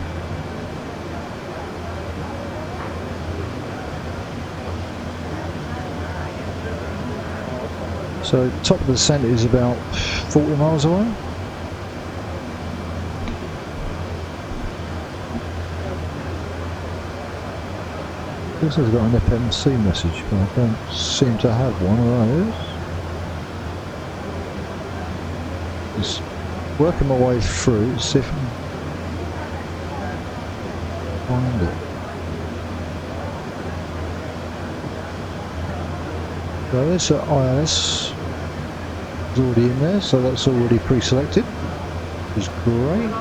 So top of the descent is about 40 miles away. This has got an FMC message, but I don't seem to have one of those. Just working my way through, see if I can find it. So this ILS is already in there, so that's already pre-selected, which is great.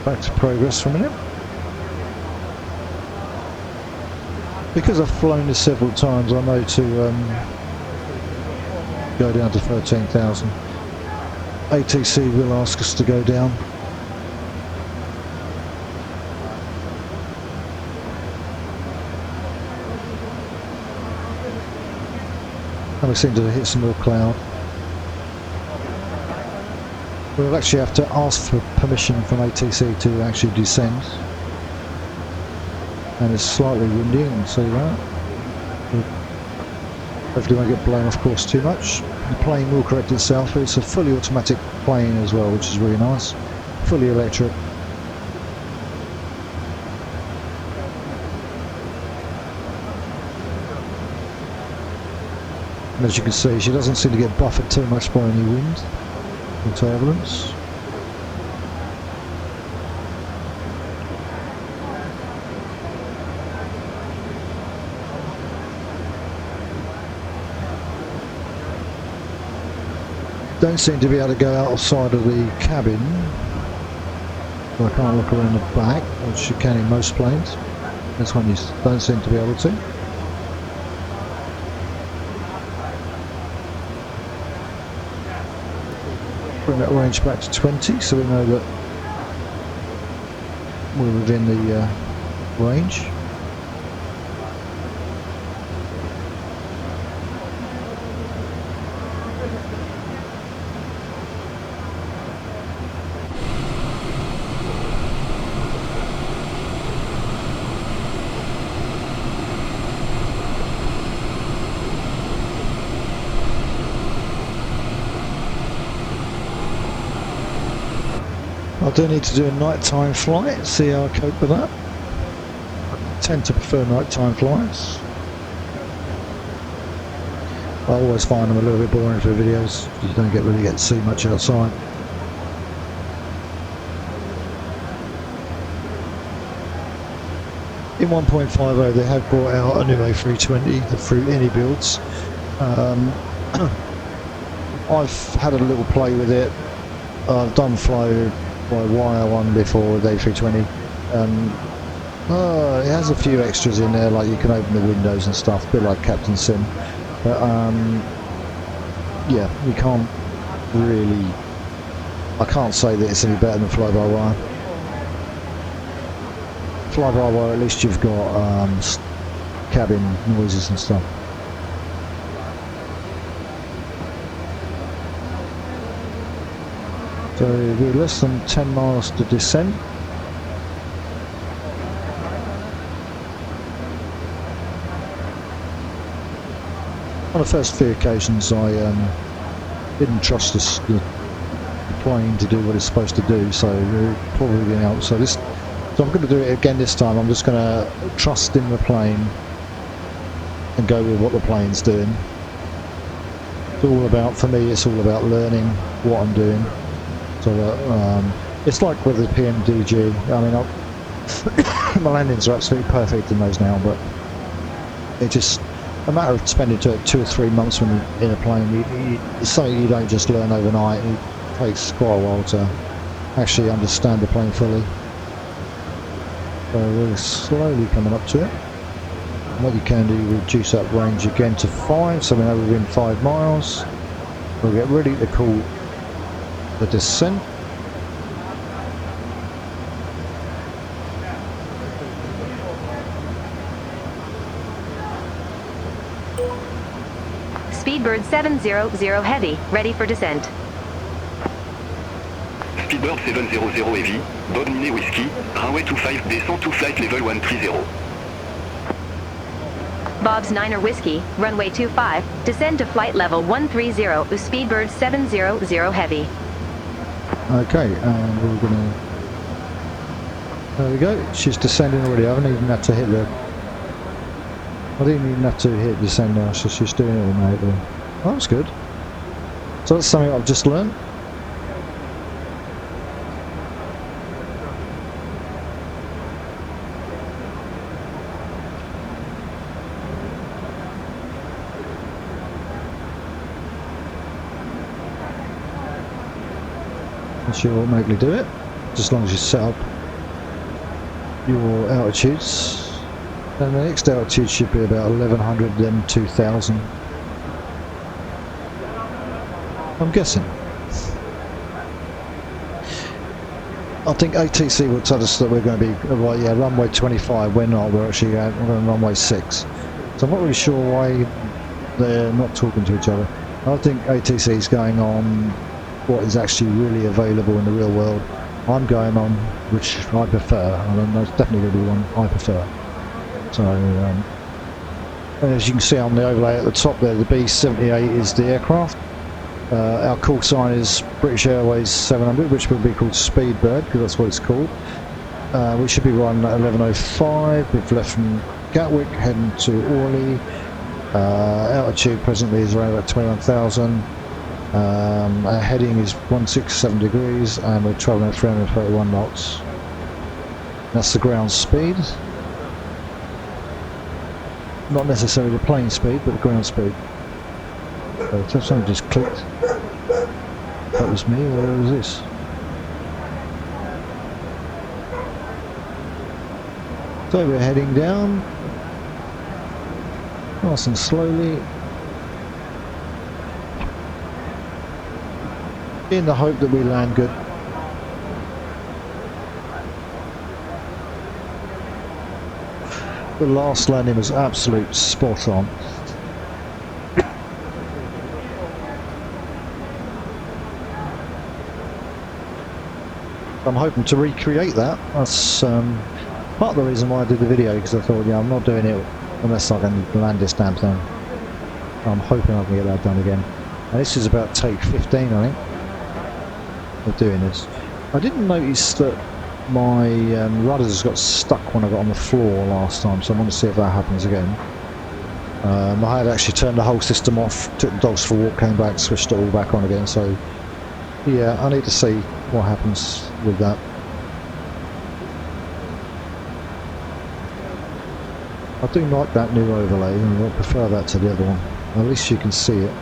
Back to progress for a minute. Because I've flown this several times, I know to go down to 13,000. ATC will ask us to go down. And we seem to hit some more cloud. We'll actually have to ask for permission from ATC to actually descend. And it's slightly windy, you can see that. Hopefully won't get blown off course too much. The plane will correct itself. It's a fully automatic plane as well, which is really nice. Fully electric. And as you can see, she doesn't seem to get buffered too much by any wind or turbulence. Don't seem to be able to go outside of the cabin, so I can't look around the back, which you can in most planes. This one you don't seem to be able to. Bring that range back to 20, so we know that we're within the range. I do need to do a nighttime flight, see how I cope with that. I tend to prefer nighttime flights. I always find them a little bit boring for videos, because you don't really get to see much outside. In 1.50 they have brought out a new A320, the Fruit Any builds. I've had a little play with it. I've done fly by wire one before with A320. It has a few extras in there, like you can open the windows and stuff, a bit like Captain Sim. But yeah, you can't really, I can't say that it's any better than fly by wire. Fly by wire, at least you've got cabin noises and stuff. So we're less than 10 miles to descent. On the first few occasions I didn't trust the plane to do what it's supposed to do, so we're probably getting out. So I'm going to do it again this time. I'm just going to trust in the plane and go with what the plane's doing. It's all about, for me, it's all about learning what I'm doing. So that, it's like with the PMDG. I mean, my landings are absolutely perfect in those now, but it's just a matter of spending 2 or 3 months when you're in a plane. It's something you don't just learn overnight. It takes quite a while to actually understand the plane fully. So we're slowly coming up to it. And what you can do, reduce that range again to 5, so we know we're within 5 miles. We'll get ready to call the descent. Speedbird 700 Heavy, ready for descent. Speedbird 700 Heavy, Bob Nine Whiskey, runway 25, descent to flight level 130. Bob's Niner Whiskey, runway 25, descend to flight level 130, Speedbird 700 Heavy. Okay, and we're gonna, there we go, she's descending already. I haven't even had to hit the, I didn't even have to hit descend now, so she's doing it automatically. Oh, that's good. So that's something I've just learned. She'll automatically do it, just as long as you set up your altitudes. And the next altitude should be about 1100, then 2000. I'm guessing. I think ATC will tell us that we're going to be, right, yeah, runway 25, we're not, we're actually we're on runway 6. So I'm not really sure why they're not talking to each other. I think ATC is going on what is actually really available in the real world. I'm going on which I prefer, and there's definitely going to be one I prefer. So, as you can see on the overlay at the top there, the B-78 is the aircraft. Our call sign is British Airways 700, which will be called Speedbird, because that's what it's called. We should be running at 11:05. We've left from Gatwick, heading to Orly. Altitude presently is around about 21,000. Our heading is 167 degrees, and we're travelling at 331 knots. That's the ground speed. Not necessarily the plane speed, but the ground speed. So something just clicked. That was me, or was this? So we're heading down, nice and slowly, in the hope that we land good. The last landing was absolute spot on. I'm hoping to recreate that. That's part of the reason why I did the video, because I thought, yeah, I'm not doing it unless I can land this damn thing. I'm hoping I can get that done again. And this is about take 15, I think, of doing this. I didn't notice that my rudders got stuck when I got on the floor last time, so I want to see if that happens again. I had actually turned the whole system off, took the dogs for a walk, came back, switched it all back on again, so yeah, I need to see what happens with that. I do like that new overlay, and I prefer that to the other one. At least you can see it,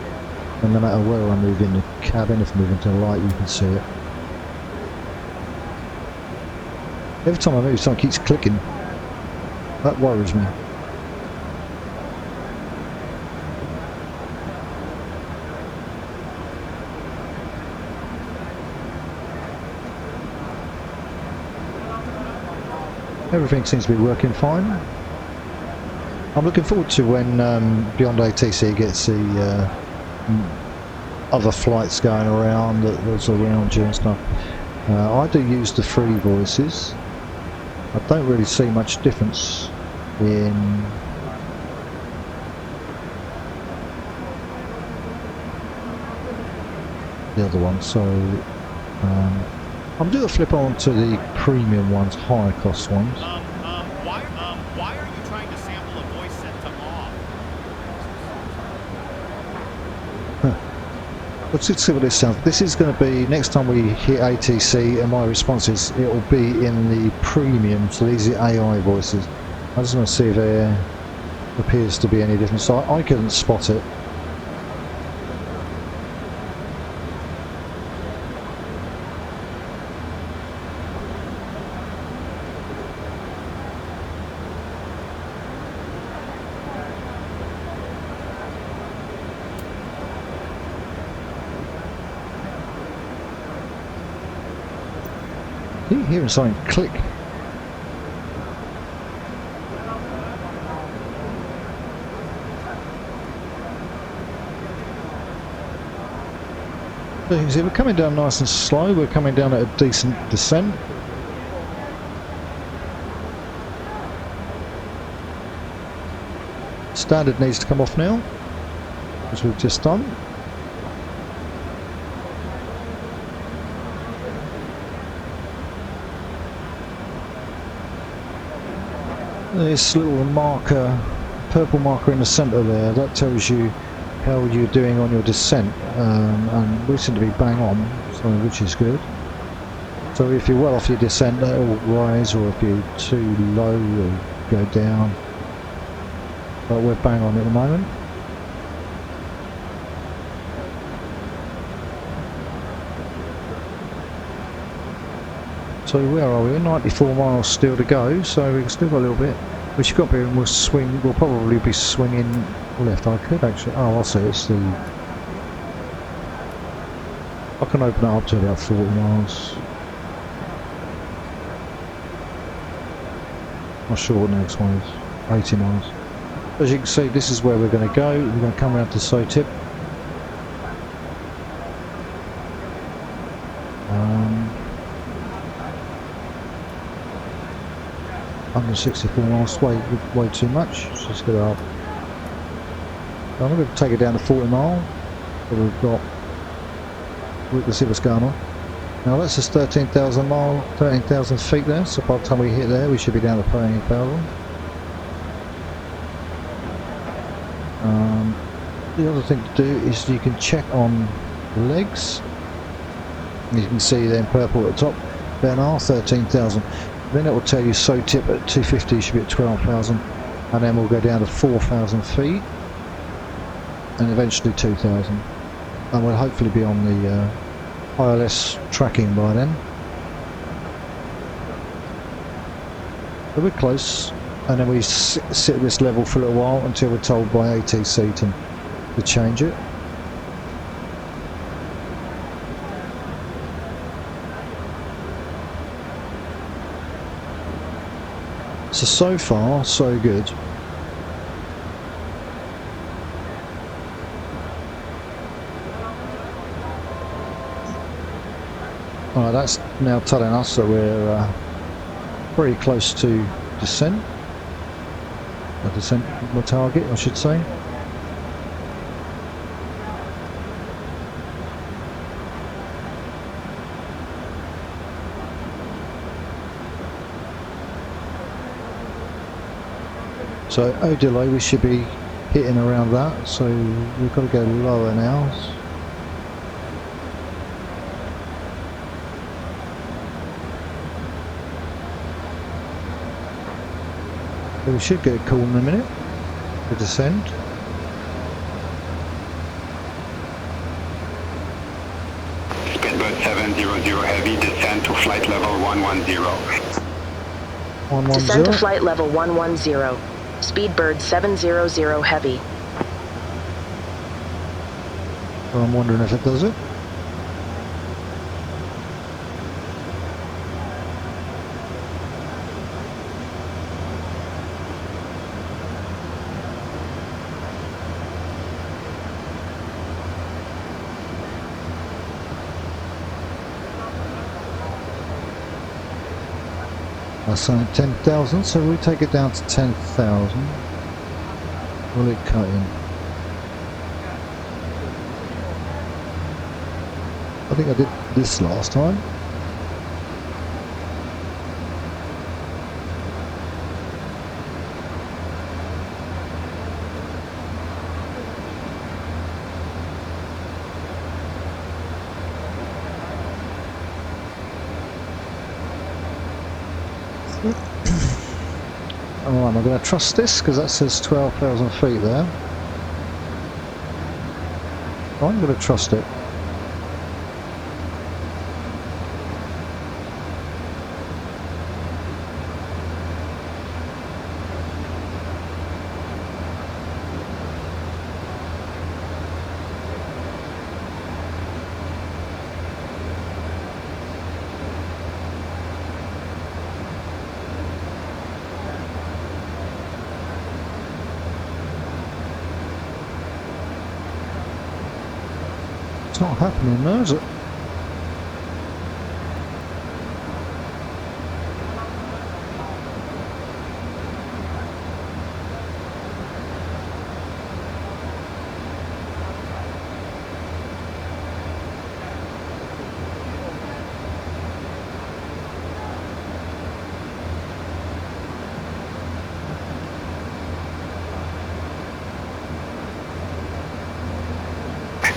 and no matter where I move in the cabin, if I move into the light, you can see it. Every time I move, something keeps clicking. That worries me. Everything seems to be working fine. I'm looking forward to when Beyond ATC gets the other flights going around, that's around you and stuff. I do use the free voices. I don't really see much difference in the other one, so I'm doing a flip on to the premium ones, higher cost ones. Why are you trying to sample a voice set to off? Let's see what this sounds. This is going to be, next time we hit ATC, and my response is, it will be in the premium, so these are AI voices. I just want to see if there appears to be any difference. So I couldn't spot it. I keep hearing something click. So you can see we're coming down nice and slow, we're coming down at a decent descent. Standard needs to come off now, as we've just done. This little marker, purple marker in the centre there, that tells you how you're doing on your descent, and we seem to be bang on, so which is good. So if you're well off your descent, that will rise, or if you're too low, you'll go down. But we're bang on at the moment. So where are we? 94 miles still to go, so we've still got a little bit. We should go up here and we'll swing. We'll probably be swinging left. I could actually. Oh, I'll see. It's the. I can open it up to about 40 miles. Not sure what the next one is. 80 miles. As you can see, this is where we're going to go. We're going to come around to SOTIP. 164 miles, way too much. Let's just get up. I'm going to take it down to 40 mile. But we've got. Let's see what's going on. Now that's just 13,000 mile, 13,000 feet there. So by the time we hit there, we should be down to 13,000. The other thing to do is you can check on legs. You can see there in purple at the top, BNR 13,000. Then it will tell you SOTIP at 250 should be at 12,000, and then we'll go down to 4,000 feet, and eventually 2,000. And we'll hopefully be on the ILS tracking by then. But we're close, and then we sit at this level for a little while until we're told by ATC to change it. So far, so good. Alright, that's now telling us that we're pretty close to descent. A descent target, I should say. So Odilo, we should be hitting around that, so we've got to go lower now. So we should get a call in a minute to descend. Speedbird 700 heavy, descend to flight level 110. 110. Descend to flight level 110. Speedbird 700 heavy. Well, I'm wondering if it does it. That's saying 10,000, so we take it down to 10,000. Will it cut in? I think I did this last time. Alright, I'm going to trust this because that says 12,000 feet there. I'm going to trust it. It's not happening now, is it?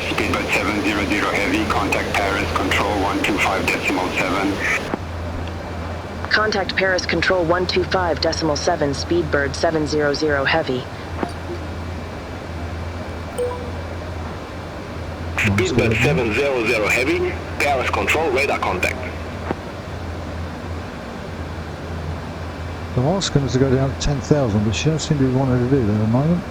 Speedbird 700 heavy, contact Paris, control 125.7. Contact Paris Control 125.7, Speedbird 700 heavy. Speedbird 700 heavy, Paris Control radar contact. I'm asking us to go down to 10,000, but she doesn't seem to be wanting to do that at the moment.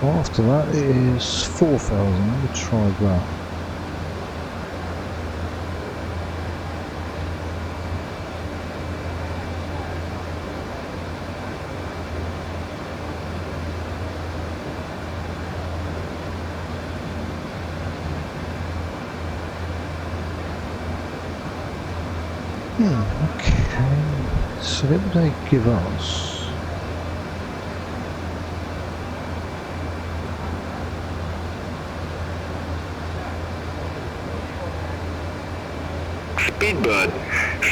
After that it is 4,000, let me try that. Okay, so what did they give us? Speedbird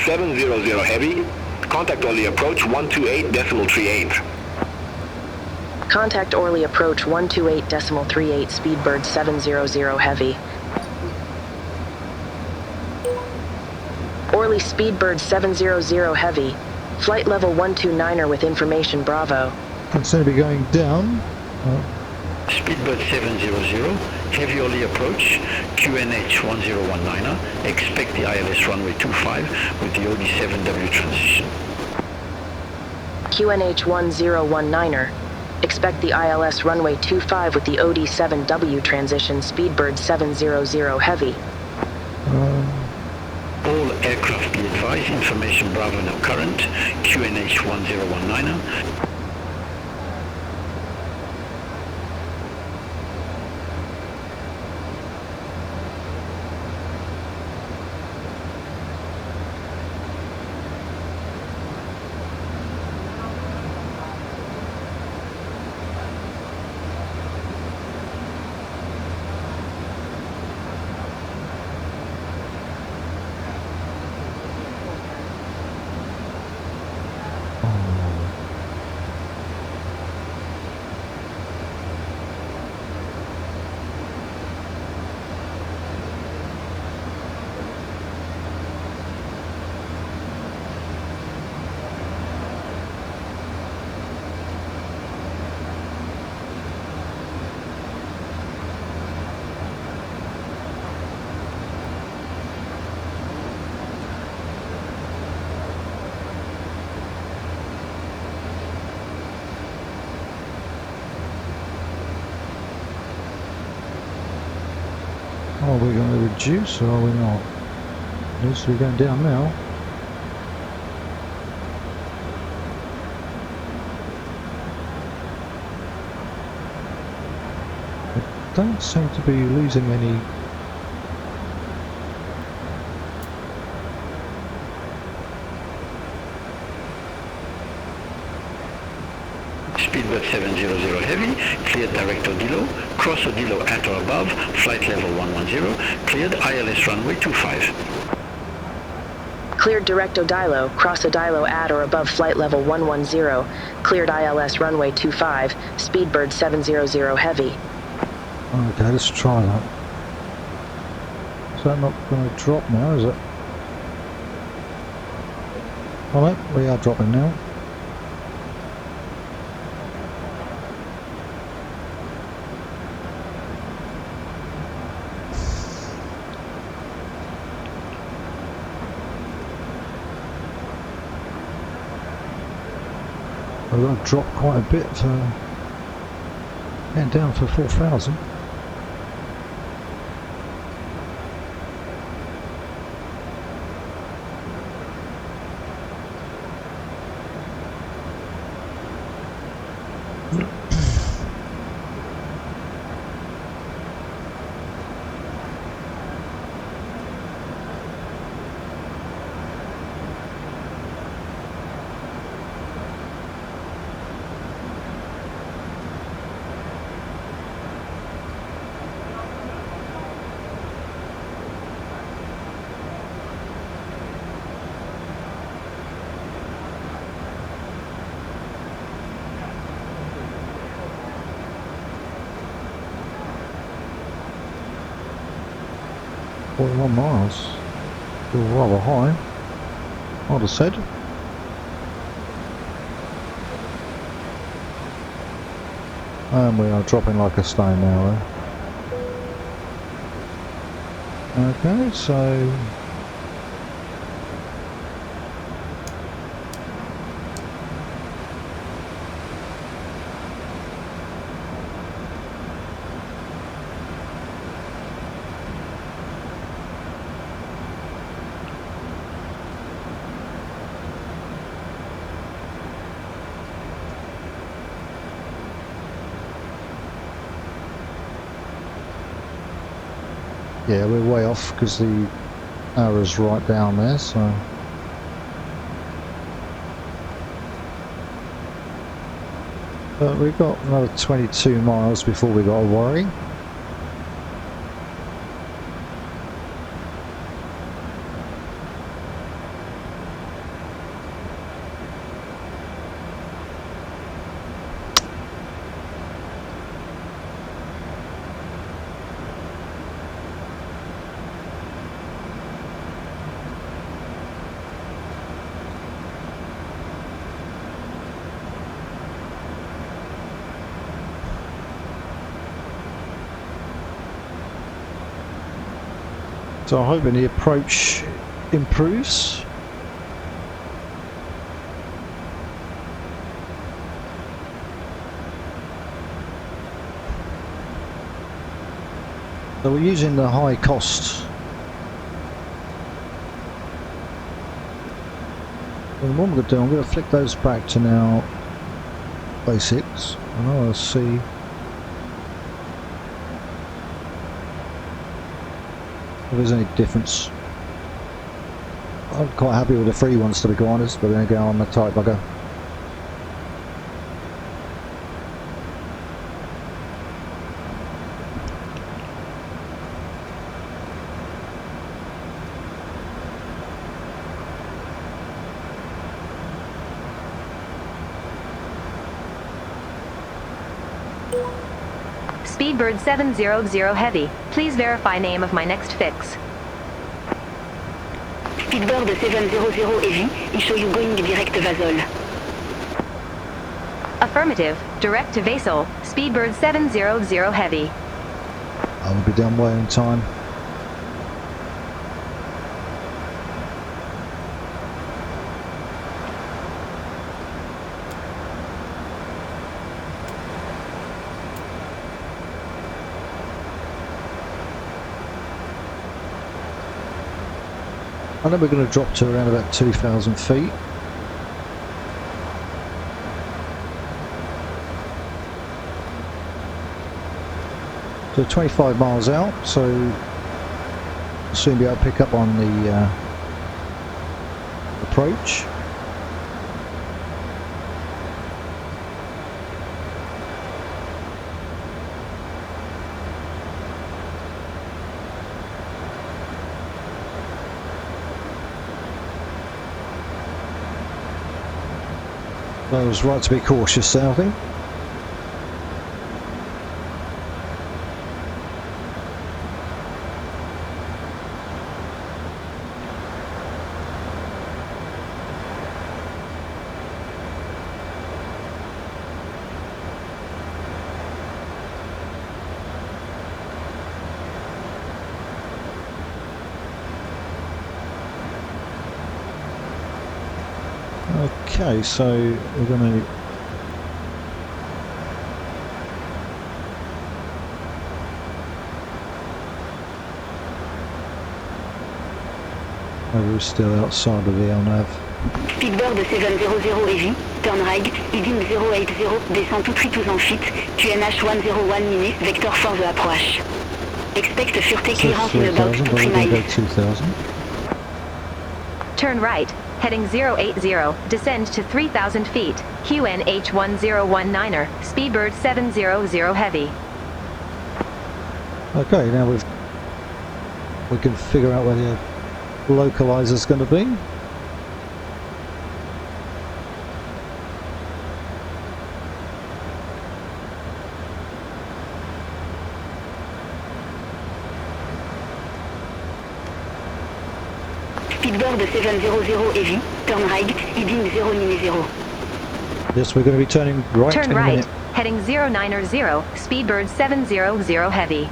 700 heavy. Contact Orly approach 128.38. Contact Orly approach 128.38 Speedbird 700 heavy. Orly Speedbird 700 heavy. Flight level 129er with information Bravo. It's going to be going down. Speedbird 700, heavy Orly approach, QNH 1019er, expect the ILS runway 25 with the OD7W transition. QNH 1019er, expect the ILS runway 25 with the OD7W transition, Speedbird 700 heavy. All aircraft be advised, information Bravo now current, QNH 1019er. Are we going to reduce or are we not? Yes, we're going down now. I don't seem to be losing any. Speedbird 700 heavy, cleared direct Odilo, cross Odilo at or above, flight level 110, cleared ILS runway 25. Cleared direct Odilo, cross Odilo at or above flight level 110, cleared ILS runway 25, Speedbird 700 heavy. Okay, let's try that. Is that not going to drop now, is it? Oh no, we are dropping now. We're going to drop quite a bit for getting down for 4,000. .1 miles, still rather high, I'd have said. And we are dropping like a stone now though. Okay, so yeah, we're way off because the arrow's right down there, so But we've got another 22 miles before we got to worry. So I'm hoping the approach improves. So we're using the high cost. And what I'm going to do, I'm going to flick those back to now basics, and I'll see if there's any difference. I'm quite happy with the free ones, to be honest, but then again, I'm a tight bugger. Speedbird 700 Heavy, please verify name of my next fix. Speedbird 700 Heavy, il show you going direct Vasol. Affirmative, direct to Vasol, Speedbird 700 Heavy. I will be done way in time. I know we're going to drop to around about 2,000 feet. So 25 miles out, so we'll soon be able to pick up on the approach. I was right to be cautious there, I think. Okay, so we're going to we're still outside of the LNAV. Speedbird 700 Heavy, turn right, heading 080, descend tout de suite aux amphithes, QNH 101 minutes, vector for the approach. Expect sûreté clearance in about 2 miles. 2,000. Turn right, heading 080, descend to 3,000 feet, QNH 1019er, Speedbird 700 Heavy. Okay, now we can figure out where the localizer is going to be. Speedbird 700 Heavy, turn right, heading 090. Yes, we're going to be turning right Turn in a right, minute. heading 090, Speedbird 700 Heavy.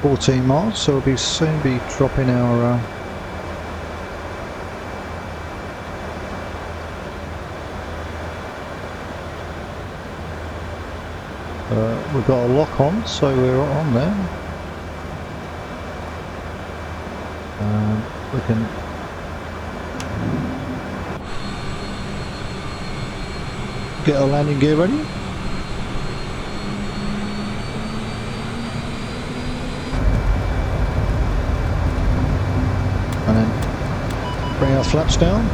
$14 miles, so we'll soon be dropping our we've got a lock on, so we're on there. We can get our landing gear ready. And then bring our flaps down.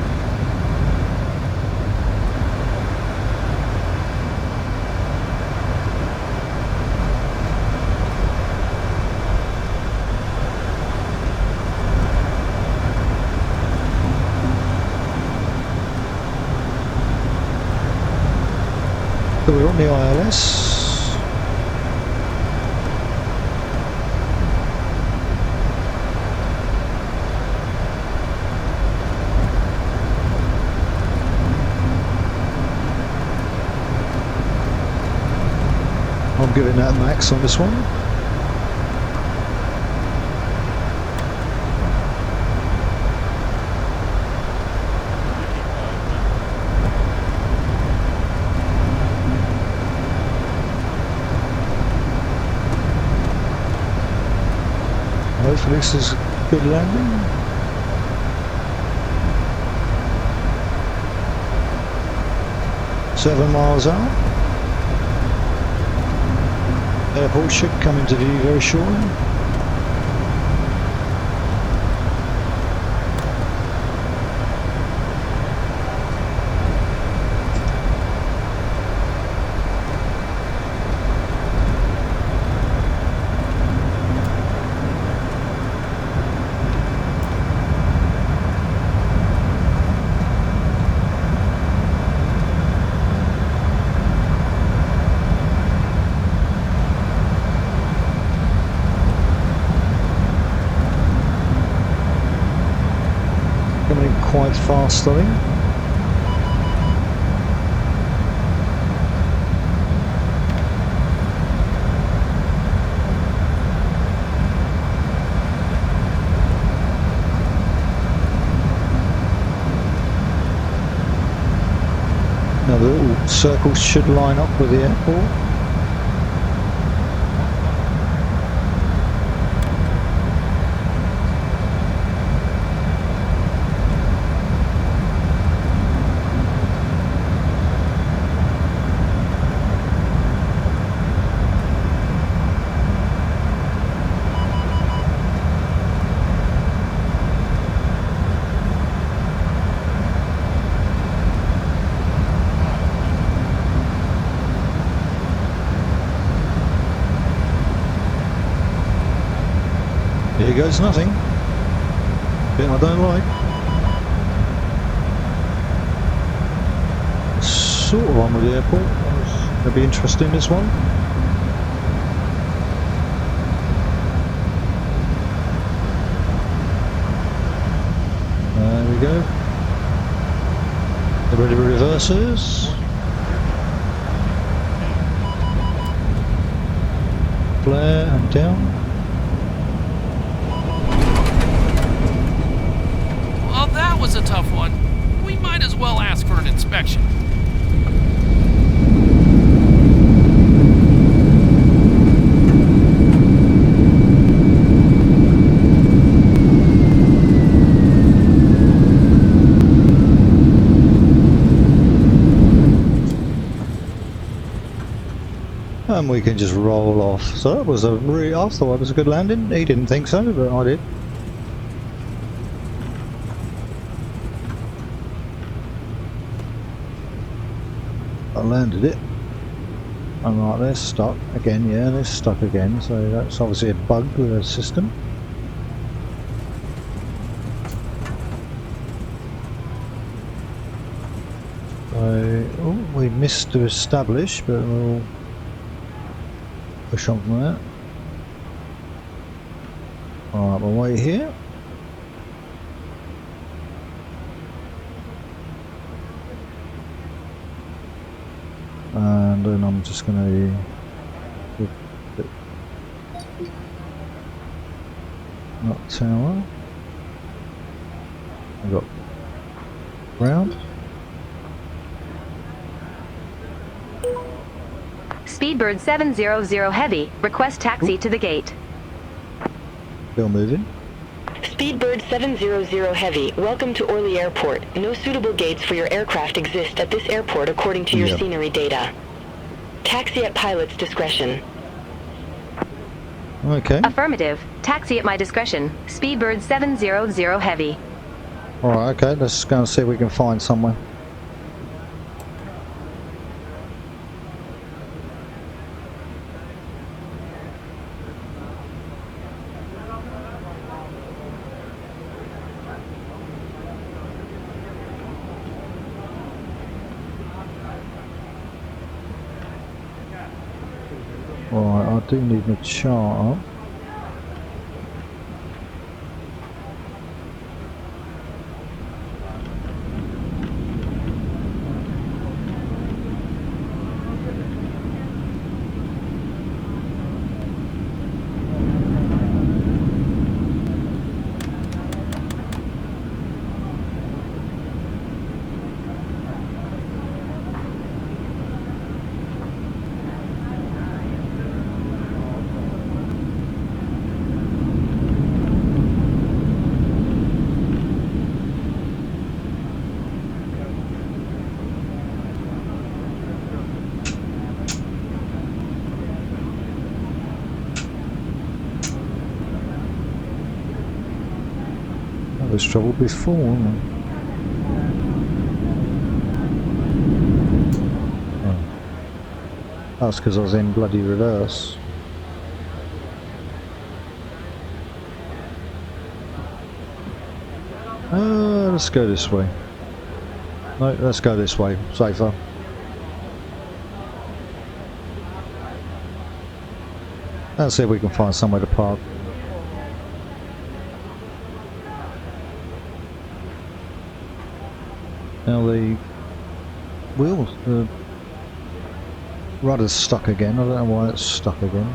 So we're on the ILS. I'm giving that max on this one. Hopefully this is a good landing. Seven miles out. Airport should come into view very shortly. Quite fast, I think. Now the little circles should line up with the airport. Here goes nothing. Bit I don't like. Sort of on with the airport. It'll be interesting, this one. There we go. The ready reverses. Flare and down. Was a tough one. We might as well ask for an inspection. And we can just roll off. So that was a really, I thought it was a good landing. He didn't think so, but I did. I landed it. And right, they're stuck again. Yeah, they're stuck again. So that's obviously a bug with the system. So, oh, we missed to establish, but we'll push on from that. Alright, we'll wait here. And then I'm just going to not tower. I've got ground. Speed Speedbird 700 Heavy, request taxi to the gate. Still moving. Speedbird 700 Heavy, welcome to Orly Airport. No suitable gates for your aircraft exist at this airport according to your scenery data. Taxi at pilot's discretion. Okay. Affirmative. Taxi at my discretion. Speedbird 700 Heavy. Alright, okay, let's go and see if we can find somewhere. Right, I do need my chart up. There's trouble before, isn't there? Oh. That's because I was in bloody reverse. Let's go this way. No, let's go this way, safer. Let's see if we can find somewhere to park. Now the wheels, the rudder's stuck again. I don't know why it's stuck again.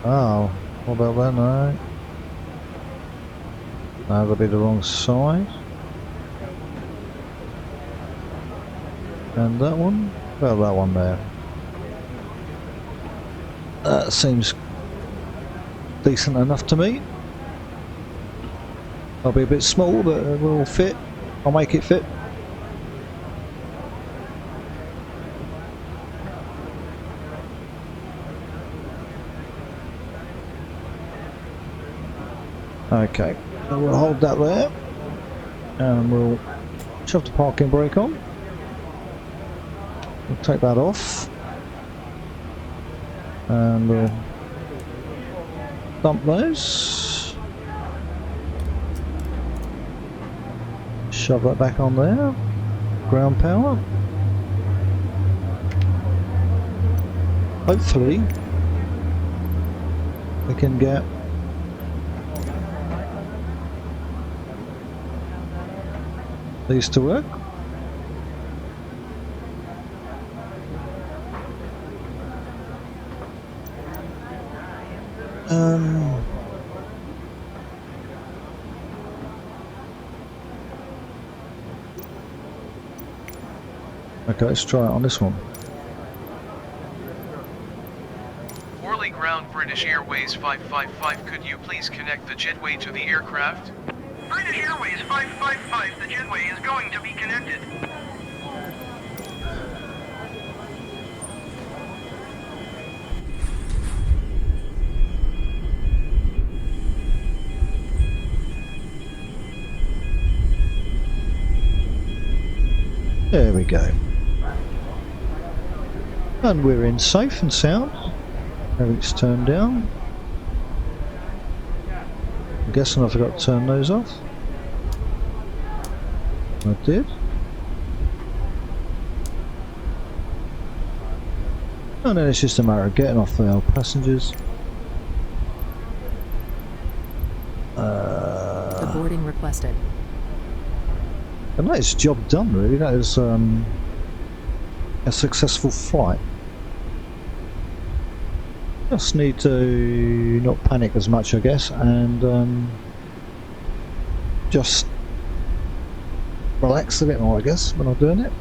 Oh, what about that now? That'll be the wrong side. And that one? Well, that one there. That seems decent enough to me. I'll be a bit small, but it will fit. I'll make it fit. Okay. So we'll hold that there, and we'll shove the parking brake on. We'll take that off, and we'll dump those. Shove that back on there. Ground power. Hopefully, we can get these to work. Okay, let's try it on this one. Orly ground, British Airways 555, could you please connect the jetway to the aircraft? British Airways 555, the jetway is going to be connected. There we go. And we're in safe and sound. Everything's turned down. I'm guessing I forgot to turn those off. I did. And then it's just a matter of getting off the old passengers. The boarding requested. And that is job done, really. That is a successful flight. Just need to not panic as much, I guess, and just relax a bit more, I guess, when I'm doing it.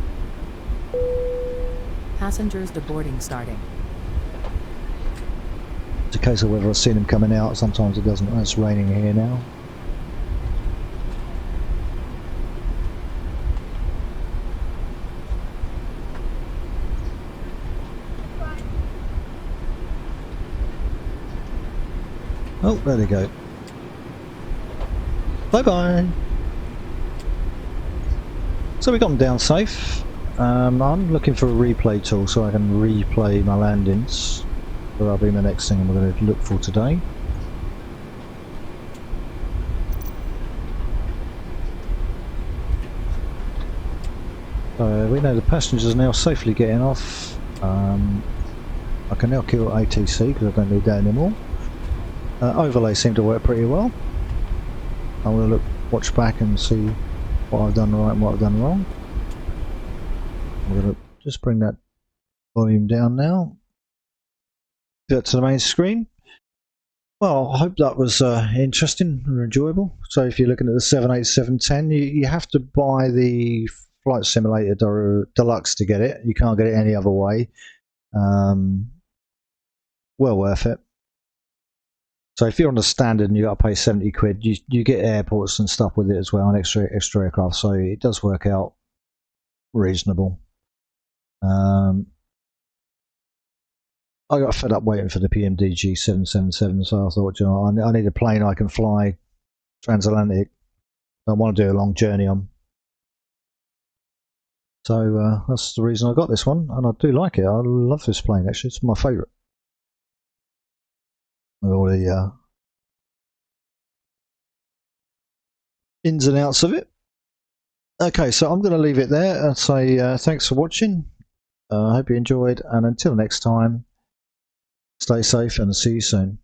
Passengers deboarding starting. It's a case of whether I've seen them coming out. Sometimes it doesn't. It's raining here now. Oh, there they go. Bye-bye. So we got them down safe. I'm looking for a replay tool so I can replay my landings. So that'll be the next thing I'm going to look for today. So we know the passengers are now safely getting off. I can now kill ATC because I don't need that anymore. Overlay seemed to work pretty well. I'm going to watch back and see what I've done right and what I've done wrong. I'm going to just bring that volume down now. Get to the main screen. Well, I hope that was interesting and enjoyable. So if you're looking at the 787-10, you have to buy the Flight Simulator Deluxe to get it. You can't get it any other way. Well worth it. So if you're on the standard and you got to pay 70 quid, you get airports and stuff with it as well, and extra aircraft. So it does work out reasonable. I got fed up waiting for the PMDG 777, so I thought, you know, I need a plane I can fly transatlantic. I want to do a long journey on. So that's the reason I got this one, and I do like it. I love this plane, actually. It's my favourite. With all the ins and outs of it. Okay, so I'm going to leave it there and say thanks for watching. I hope you enjoyed, and until next time, stay safe and see you soon.